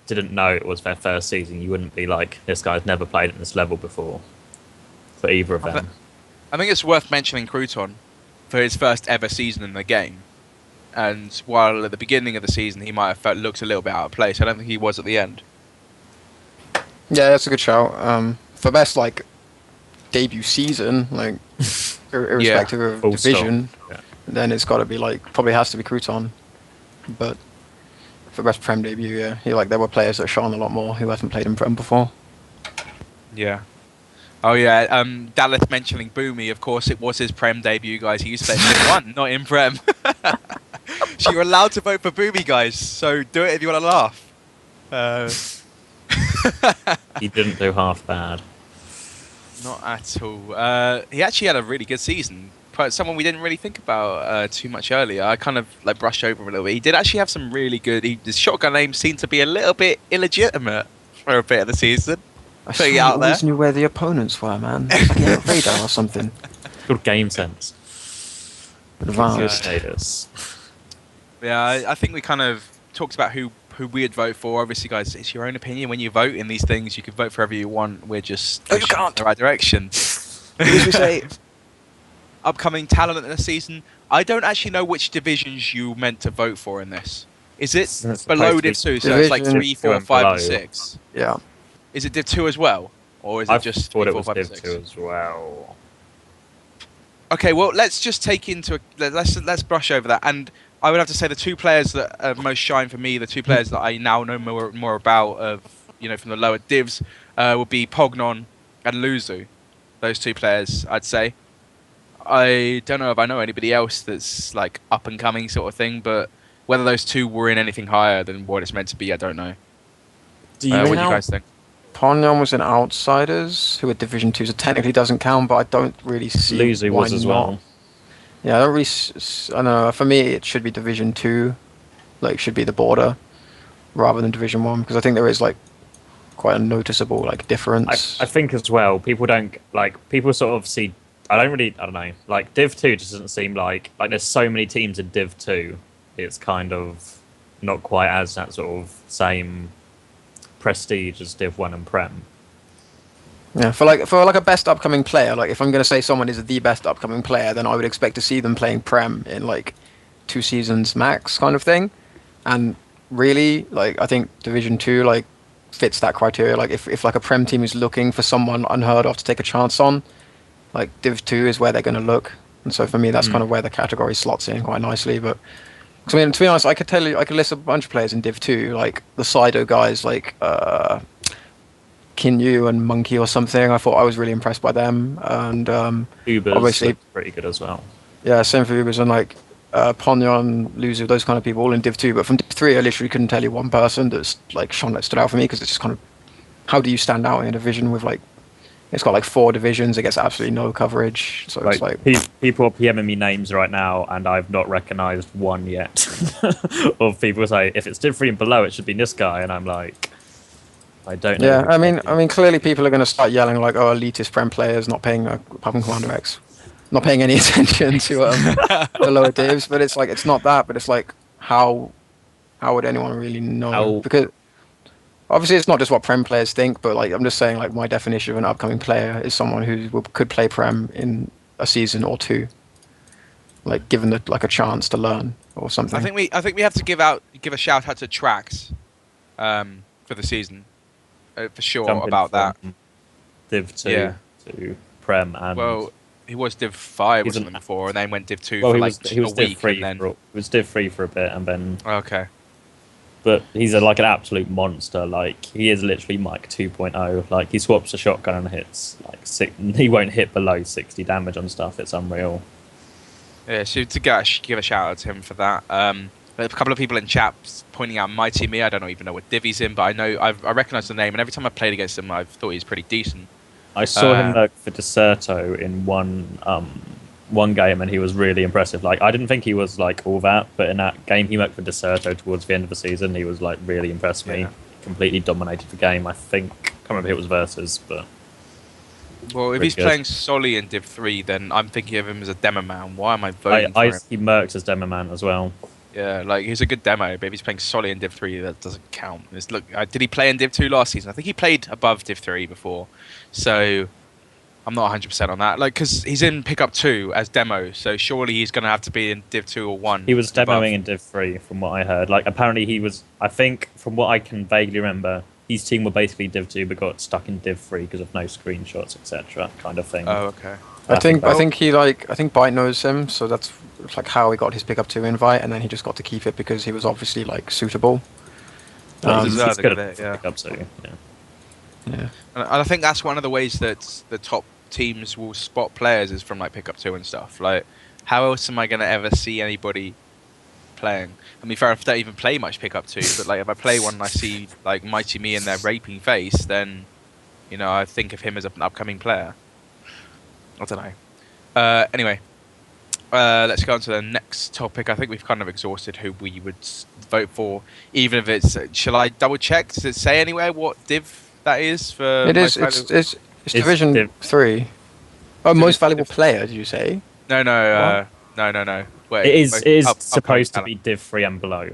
didn't know it was their first season, you wouldn't be like, this guy's never played at this level before. For either of them. I think it's worth mentioning Crouton for his first ever season in the game. And while at the beginning of the season he might have looked a little bit out of place, I don't think he was at the end. Yeah, that's a good shout. For best like debut season, like irrespective of division, then it's got to be like probably has to be Crouton. But for best Prem debut, yeah, there were players that shone a lot more who hasn't played in Prem before. Yeah. Oh yeah, Dallas mentioning Boomy, of course it was his Prem debut, guys. He used to play in 1, not in Prem. So you're allowed to vote for Boomy, guys, so do it if you want to laugh. He didn't do half bad. Not at all. He actually had a really good season. But someone we didn't really think about too much earlier. I kind of like brushed over him a little bit. He did actually have some really good. His shotgun aim seemed to be a little bit illegitimate for a bit of the season. I Putting it swear you out there. always knew where the opponents were, man. It's like you had a radar or something. It's called game sense. Advanced. Status. Yeah, I think we kind of talked about who we'd vote for. Obviously, guys, it's your own opinion. When you vote in these things, you can vote for whoever you want. We're just Oh, you can't. in the right direction. As we say, Upcoming talent in the season. I don't actually know which divisions you meant to vote for in this. Is it It's below supposed to be Div 2? So it's like Division 3, 2 4, and 5, and below. 6. yeah. Is it Div 2 as well? Or is it I just thought 3, it 4, was 5, and Div 6? 2 as well. Okay, well, let's just take into let's brush over that. And I would have to say the two players that most shine for me, the two players that I now know more about of from the lower divs, would be Pognon and Luzu. Those two players, I'd say. I don't know if I know anybody else that's like up and coming sort of thing, but whether those two were in anything higher than what it's meant to be, I don't know. Do What do know- you guys think? Ponyon was an Outsiders, who are Division 2, so technically doesn't count, but I don't really see Luzu why was as not. well. Yeah, I don't really. I don't know. For me, it should be Division 2, like, should be the border, rather than Division 1, because I think there is, like, quite a noticeable, like, difference. I think as well, people don't people sort of see. I don't know. Like Div 2 just doesn't seem like there's so many teams in Div 2. It's kind of not quite as that sort of same prestige as Div 1 and Prem. Yeah, for like a best upcoming player, like if I'm gonna say someone is the best upcoming player, then I would expect to see them playing Prem in like 2 seasons max, kind of thing. And really, like I think Division 2 like fits that criteria. Like if like a Prem team is looking for someone unheard of to take a chance on, like Div 2 is where they're gonna look. And so for me, that's kind of where the category slots in quite nicely. But 'cause, I mean, to be honest, I could list a bunch of players in Div 2, like the Sido guys, like Kinyu and Monkey or something. I thought I was really impressed by them, and Uber's obviously, pretty good as well. yeah, same for Ubers and like Ponyon, Luzu, those kind of people all in Div 2. But from Div 3, I literally couldn't tell you one person that's like that stood out for me, because it's just kind of, how do you stand out in a division with like, it's got like 4 divisions, it gets absolutely no coverage, so it's like People are PMing me names right now, and I've not recognised one yet. Of people say if it's Div 3 and below, it should be this guy, and I'm like, I don't know. yeah. who I it's mean, clearly people are going to start yelling like, "Oh, elitist Prem players not paying, apart from Commander X, not paying any attention to the lower divs." But it's like, it's not that. But it's like, how would anyone really know? Because obviously it's not just what Prem players think, but like I'm just saying, like my definition of an upcoming player is someone who could play Prem in a season or 2, like given like a chance to learn or something. I think we have to give a shout out to Trax for the season. For sure jumping about that. from Div 2 Yeah. to Prem, and Well, he was Div 5 or He's an- something before, and then went Div 2 well, for he like was, he was a Div week, 3 and then for, he was Div 3 for a bit, and then okay. but he's like an absolute monster. Like he is literally Mike 2.0. Like he swaps a shotgun and hits like he won't hit below 60 damage on stuff. It's unreal. Yeah, so to give a shout out to him for that. A couple of people in chat pointing out Mighty Me. I don't even know what div he's in, but I recognise the name, and every time I played against him, I've thought he's pretty decent. I saw him work for Deserto in one game, and he was really impressive. Like I didn't think he was like all that, but in that game he worked for Deserto towards the end of the season. He was like really impressed me. Yeah. Completely dominated the game. I think I can't remember who it was versus, but Well, if pretty he's good. playing Solly in Div 3, then I'm thinking of him as a demo man. Why am I voting for him? he mercs as Demo Man as well. Yeah, like he's a good demo, but if he's playing Solly in Div 3, that doesn't count. Did he play in Div 2 last season? I think he played above Div 3 before, so I'm not 100% on that. Like, because he's in Pickup 2 as demo, so surely he's going to have to be in Div 2 or 1. He was above. demoing in Div 3 from what I heard. Like apparently he was. I think from what I can vaguely remember, his team were basically Div 2 but got stuck in Div 3 because of no screenshots, etc. Kind of thing. Oh, okay. I think Byte knows him, so that's like how he got his Pickup 2 invite, and then he just got to keep it because he was obviously like suitable. He's he's deserving good of at it, yeah. pick up too. Yeah. Yeah. And I think that's one of the ways that the top teams will spot players is from like Pickup 2 and stuff. Like, how else am I going to ever see anybody playing? I mean, fair enough, I don't even play much Pickup 2, but like if I play one and I see like Mighty Me in their raping face, then I think of him as an upcoming player. I don't know. Anyway, let's go on to the next topic. I think we've kind of exhausted who we would vote for, even if it's. Shall I double check? Does it say anywhere what div that is for It is. most valuable? It's Division Div- 3. Oh, most Division valuable Div- player? Did you say? No, What? no. Wait, It is. most It is upcoming supposed to talent. be Div 3 and below.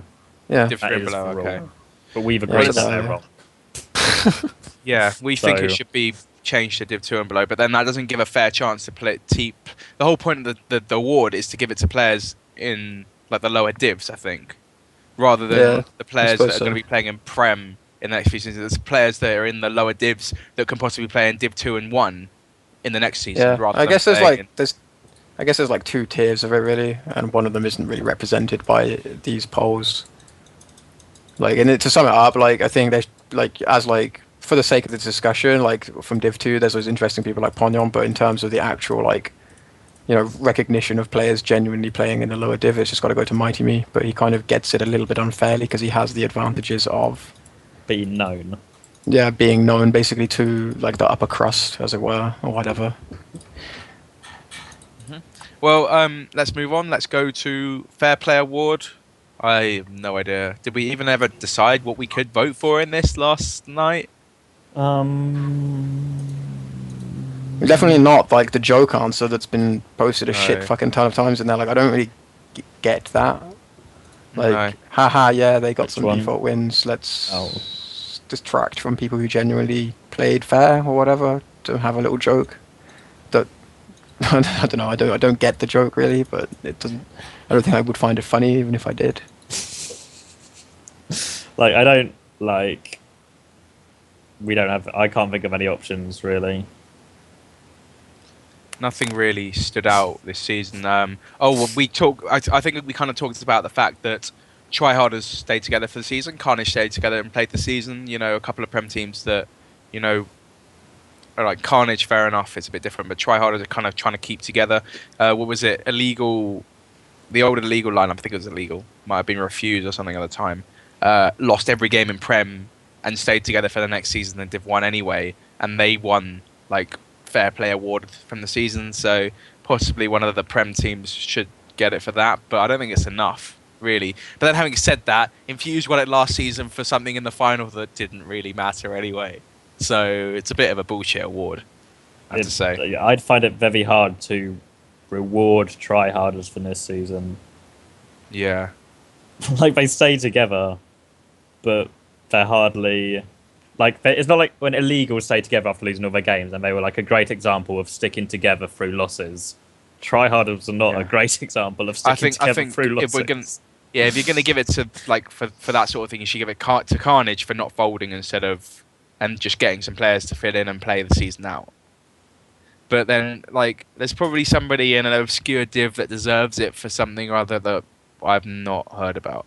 Yeah. Div That 3 and is below. the Okay. rule. But we've Yeah, agreed it's that a- they're wrong. Yeah, we think it So- should be changed to Div 2 and below, but then that doesn't give a fair chance to play. The whole point of the award is to give it to players in like the lower divs, I think, rather than Yeah, the players that are suppose going to so. be playing in Prem in the next few seasons. There's players that are in the lower divs that can possibly play in Div 2 and 1 in the next season. Yeah. Rather I than guess there's playing like I guess there's like 2 tiers of it really, and one of them isn't really represented by these polls. Like, and to sum it up, like I think there's like as like for the sake of the discussion, like from Div 2, there's those interesting people like Ponyon, but in terms of the actual like, you know, recognition of players genuinely playing in the lower div, it's just got to go to Mighty Me. But he kind of gets it a little bit unfairly because he has the advantages of, Being known. yeah, being known basically to like the upper crust, as it were, or whatever. Well, let's move on. Let's go to Fair Play Award. I have no idea. Did we even ever decide what we could vote for in this last night? Definitely not like the joke answer that's been posted a No. shit fucking ton of times, and they're like, I don't really get that. Like, No. haha, yeah, they got Which some one? default wins. Let's Oh. distract from people who genuinely played fair or whatever to have a little joke. That I don't know. I don't get the joke really, but it doesn't. I don't think I would find it funny even if I did. Like, I don't like. We don't have. I can't think of any options really. Nothing really stood out this season. Well, we talk. I think we kind of talked about the fact that tryharders stayed together for the season. Carnage stayed together and played the season. You know, a couple of Prem teams that, you know, are like Carnage. Fair enough, it's a bit different, but tryharders are kind of trying to keep together. What was it? Illegal. The old illegal lineup. I think it was illegal. Might have been refused or something at the time. Lost every game in Prem and stayed together for the next season and Div 1 anyway, and they won like Fair Play Award from the season, so possibly one of the Prem teams should get it for that, but I don't think it's enough, really. But then having said that, Infuse won it last season for something in the final that didn't really matter anyway, so it's a bit of a bullshit award, I have to say. I'd find it very hard to reward tryharders for this season. Yeah. Like, they stay together, but they're hardly. Like, it's not like when illegals stay together after losing all their games, and they were like a great example of sticking together through losses. Tryharders are not Yeah. a great example of sticking I together think through losses. if we're gonna, yeah, if you're gonna give it to like for that sort of thing, you should give it to Carnage for not folding instead of and just getting some players to fill in and play the season out. But then, like, there's probably somebody in an obscure div that deserves it for something or other that I've not heard about.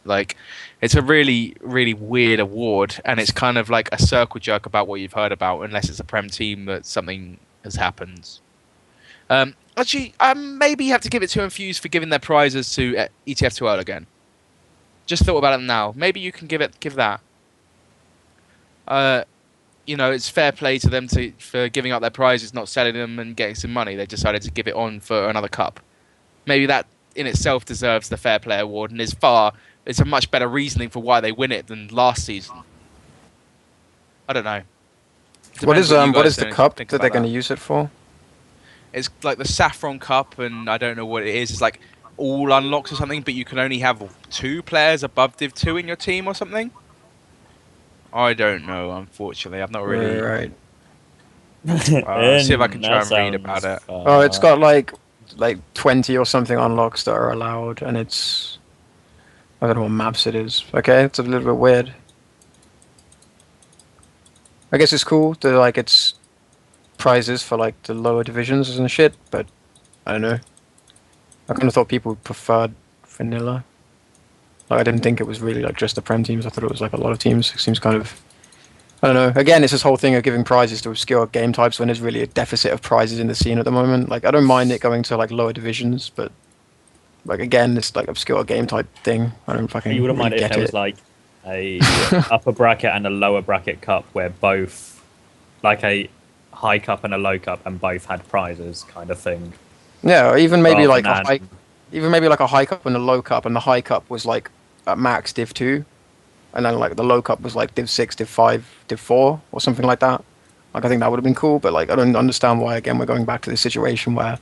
Like, it's a really, really weird award, and it's kind of like a circle jerk about what you've heard about, unless it's a Prem team that something has happened. Actually, maybe you have to give it to Infuse for giving their prizes to ETF2L again. Just thought about it now. Maybe you can give that. You know, it's fair play to them for giving up their prizes, not selling them and getting some money. They decided to give it on for another cup. Maybe that in itself deserves the Fair Play Award, and it's a much better reasoning for why they win it than last season. I don't know. What Depends is you what guys is the think cup that about they're going to use it for? It's like the Saffron Cup, and I don't know what it is. It's like all unlocks or something, but you can only have 2 players above Div 2 in your team or something. I don't know, unfortunately. I've not really. Right. See if I can try and read about it. Oh, it's got like 20 or something unlocks that are allowed, and it's I don't know what maps it is. Okay, it's a little bit weird. I guess it's cool to like it's prizes for like the lower divisions and shit, but I don't know. I kind of thought people preferred vanilla. Like, I didn't think it was really like just the Prem teams. I thought it was like a lot of teams. It seems kind of, I don't know. Again, it's this whole thing of giving prizes to obscure game types when there's really a deficit of prizes in the scene at the moment. Like, I don't mind it going to like lower divisions, but like again, this like obscure game type thing, I don't fucking. You wouldn't mind really if get there was it. like a upper bracket and a lower bracket cup where both, like a high cup and a low cup and both had prizes, kind of thing. Yeah, or even maybe Rather like a than- high, even maybe like a high cup and a low cup, and the high cup was like at max Div 2, and then like the low cup was like Div 6, Div 5, Div 4, or something like that. Like I think that would have been cool, but like I don't understand why again we're going back to this situation where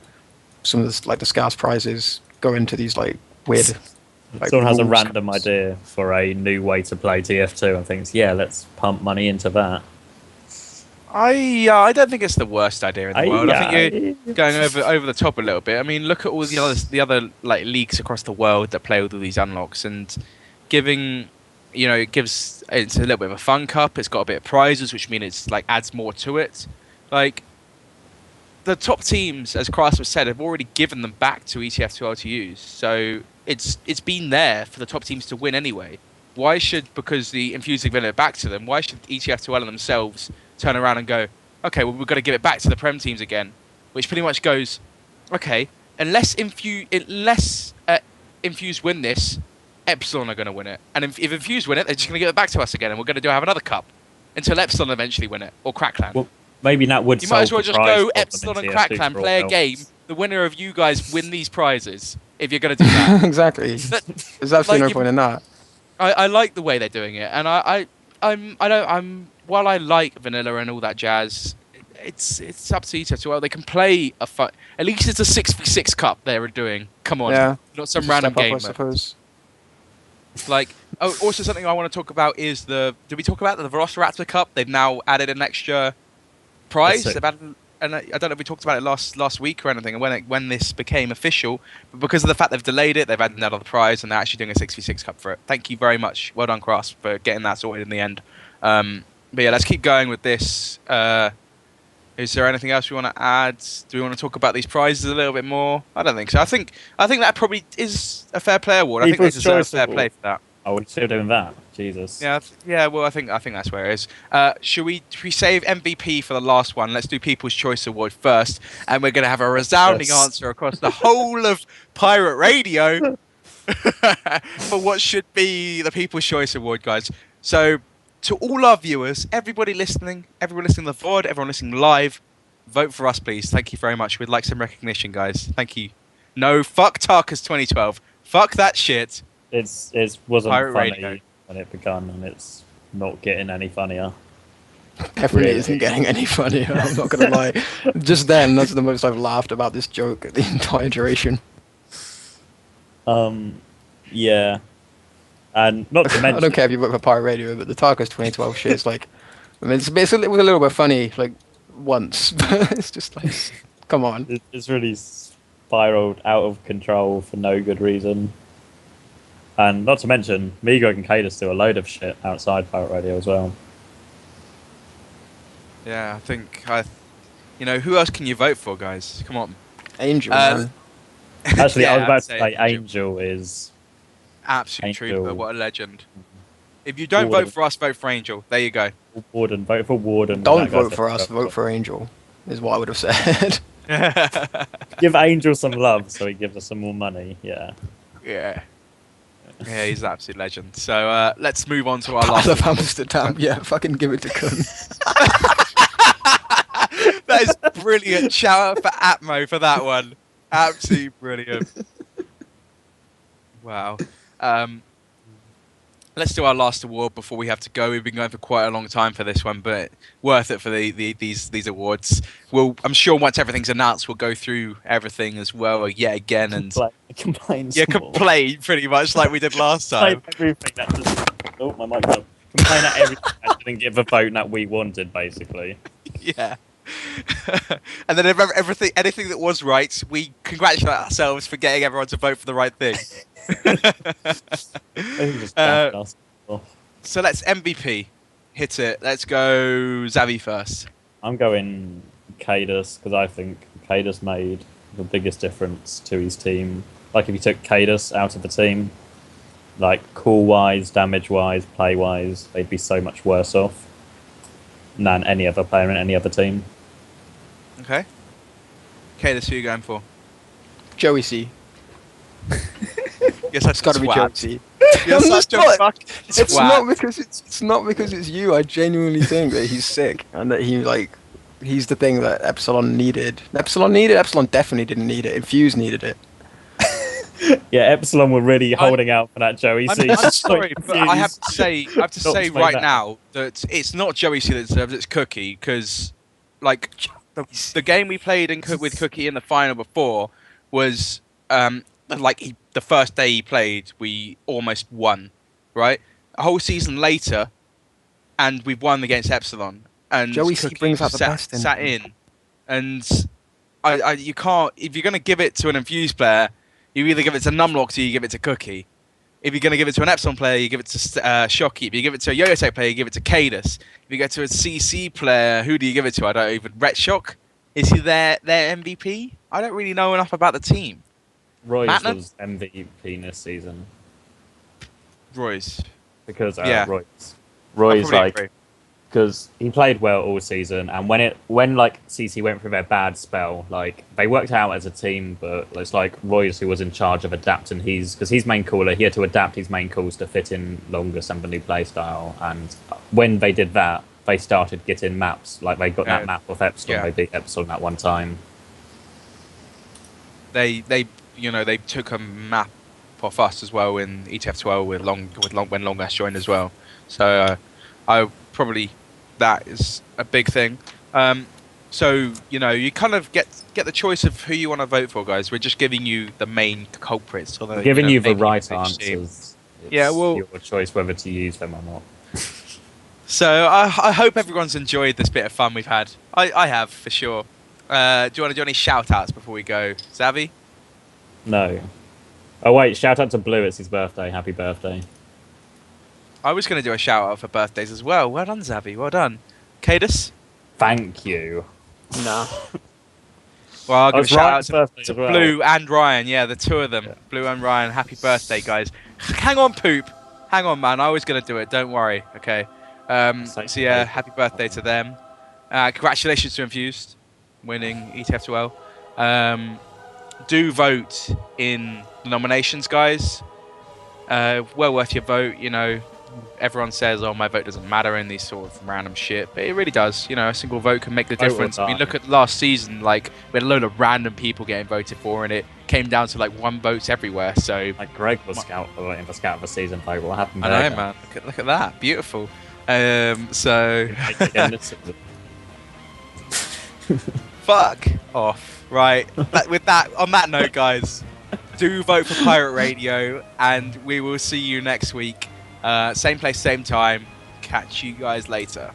some of the like the scarce prizes go into these like weird. Like, Someone has a rules random cards. idea for a new way to play TF2 and thinks, yeah, let's pump money into that. I don't think it's the worst idea in the world. I think Aye. you're going over the top a little bit. I mean, look at all the other like leagues across the world that play with all these unlocks and giving, it's a little bit of a fun cup. It's got a bit of prizes, which mean it's like adds more to it. Like the top teams, as Craftsman said, have already given them back to ETF2L to use. So it's been there for the top teams to win anyway. Why should, because the Infused have given it back to them, why should ETF2L themselves turn around and go, okay, well, we've got to give it back to the Prem teams again? Which pretty much goes, okay, unless Infused win this, Epsilon are going to win it. And if Infused win it, they're just going to give it back to us again, and we're going to have another cup until Epsilon eventually win it, or Crackland. Well, maybe that would You might as well solve just the prize go problem Epsilon in and TF2 Crackland, for all play a else. game. The winner of you guys win these prizes. If you're going to do that, Exactly. There's absolutely no point in that. I like the way they're doing it, and while I like vanilla and all that jazz, it's up to each other. Well, they can play a fight. At least it's a 6v6 cup they're doing. Come on, Yeah. not some Just random step up, game. I suppose. Like, also something I want to talk about is did we talk about the Velociraptor Cup? They've now added an extra prize. That's it. They've added, and I don't know if we talked about it last week or anything, and when this became official, but because of the fact they've delayed it, they've added another prize, and they're actually doing a 6v6 Cup for it. Thank you very much. Well done, Cross, for getting that sorted in the end. But yeah, let's keep going with this. Is there anything else we want to add? Do we want to talk about these prizes a little bit more? I don't think so. I think that probably is a fair play award. I think they People's deserve Choice fair Award. play for that. Oh, we're still doing that. Jesus. Yeah. Well, I think that's where it is. Should we save MVP for the last one? Let's do People's Choice Award first, and we're going to have a resounding Yes. answer across the whole of Pirate Radio for what should be the People's Choice Award, guys. So, to all our viewers, everybody listening to the VOD, everyone listening live, vote for us, please. Thank you very much. We'd like some recognition, guys. Thank you. No, fuck Tarkus 2012. Fuck that shit. It wasn't Pirate funny Radio. when it began, and it's not getting any funnier. Definitely Really? isn't getting any funnier. I'm not gonna lie. Just then, that's the most I've laughed about this joke the entire duration. Yeah. And not to I mention, don't care if you vote for Pirate Radio, but the Tarkus 2012 shit is like, I mean, it was a little bit funny like once, but it's just like, come on. it's really spiraled out of control for no good reason. And not to mention, Migo and Cadus do a load of shit outside Pirate Radio as well. Yeah, I think who else can you vote for, guys? Come on. Angel, Uh, man. Actually, Yeah, I was about I'd to say say Angel. Angel is... Absolute Angel. trooper, what a legend. If you don't Warden. vote for us, vote for Angel. There you go. Warden. Vote for Warden. Don't That guy's vote for us, difficult. vote for Angel, is what I would have said. Give Angel some love so he gives us some more money. Yeah. Yeah. Yeah, he's an absolute legend. So let's move on to our I last. love Amsterdam, yeah, fucking give it to Kun. That is brilliant. Shout out for Atmo for that one. Absolutely brilliant. Wow. Let's do our last award before we have to go. We've been going for quite a long time for this one, but worth it for these awards. I'm sure once everything's announced, we'll go through everything as well yet again and Complain. complain pretty much like we did last time. Everything that just... Oh, my mic's up. Complain at everything that didn't give a vote that we wanted, basically. Yeah. And then anything that was right, we congratulate ourselves for getting everyone to vote for the right thing. So let's MVP. Hit it. Let's go Xavi first. I'm going Cadus because I think Cadus made the biggest difference to his team. Like if you took Cadus out of the team, like core-wise, damage-wise, play-wise, they'd be so much worse off than any other player in any other teim. Okay. Cadus, who are you going for? Joey C. Yes, that's It's got to be Joey twat. C. You're I'm such a not- fucking It's twat. not because it's not because it's you. I genuinely think that he's sick and that he like He's the thing that Epsilon needed. Epsilon definitely didn't need it. Infuse needed it. Yeah, Epsilon were really holding out for that Joey C. I'm sorry, but I have to say, Not to make right that now that it's not Joey C that deserves it, it's Cookie, because like the game we played with Cookie in the final before was like the first day he played, we almost won, right? A whole season later, and we've won against Epsilon, and Joey C Cookie brings out the best in sat in, and you can't, if you're gonna give it to an Infused player, you either give it to Numlock or you give it to Cookie. If you're going to give it to an Epsilon player, you give it to Shocky. If you give it to a Yo-Yo Tech player, you give it to Cadus. If you go to a CC player, who do you give it to? I don't even... Ret Shock? Is he their MVP? I don't really know enough about the team. Royce Matnum? was MVP this season. Royce. Because Yeah. Royce like... Agree. Because he played well all season, and when like CC went through their bad spell, like they worked out as a team, but it's like Royce who was in charge of adapting because he's main caller, he had to adapt his main calls to fit in Longus and the new playstyle. And when they did that, they started getting maps. Like they got that map off Epsilon. Yeah. They beat Epsilon at one time. They took a map off us as well in TF2 when Longas joined as well. So I probably... that is a big thing. So you kind of get the choice of who you want to vote for, guys. We're just giving you the main culprits. We're giving you the right answers. Yeah, well, your choice whether to use them or not. So I hope everyone's enjoyed this bit of fun we've had. I have for sure. Do you want to do any shout outs before we go, Zavi? No. Oh wait, shout out to Blue. It's his birthday. Happy birthday. I was going to do a shout out for birthdays as well. Well done, Zavi. Well done. Cadus? Thank you. No. Well, I'll give a shout out to well. Blue and Ryan. Yeah, the two of them. Yeah. Blue and Ryan. Happy birthday, guys. Hang on, Poop. Hang on, man. I was going to do it. Don't worry. Okay. So yeah, happy birthday to them. Congratulations to Infused winning ETF2L. Do vote in the nominations, guys. Well worth your vote. Everyone says, "Oh, my vote doesn't matter" in these sort of random shit, but it really does. A single vote can make the difference. I mean, look at last season. Like, we had a load of random people getting voted for, and it came down to like one votes everywhere. So, like Greg was in the scout of the season vote. What happened? I know, man. Look at that. Beautiful. So, fuck off. Right. On that note, guys, do vote for Pirate Radio, and we will see you next week. Same place, same time. Catch you guys later.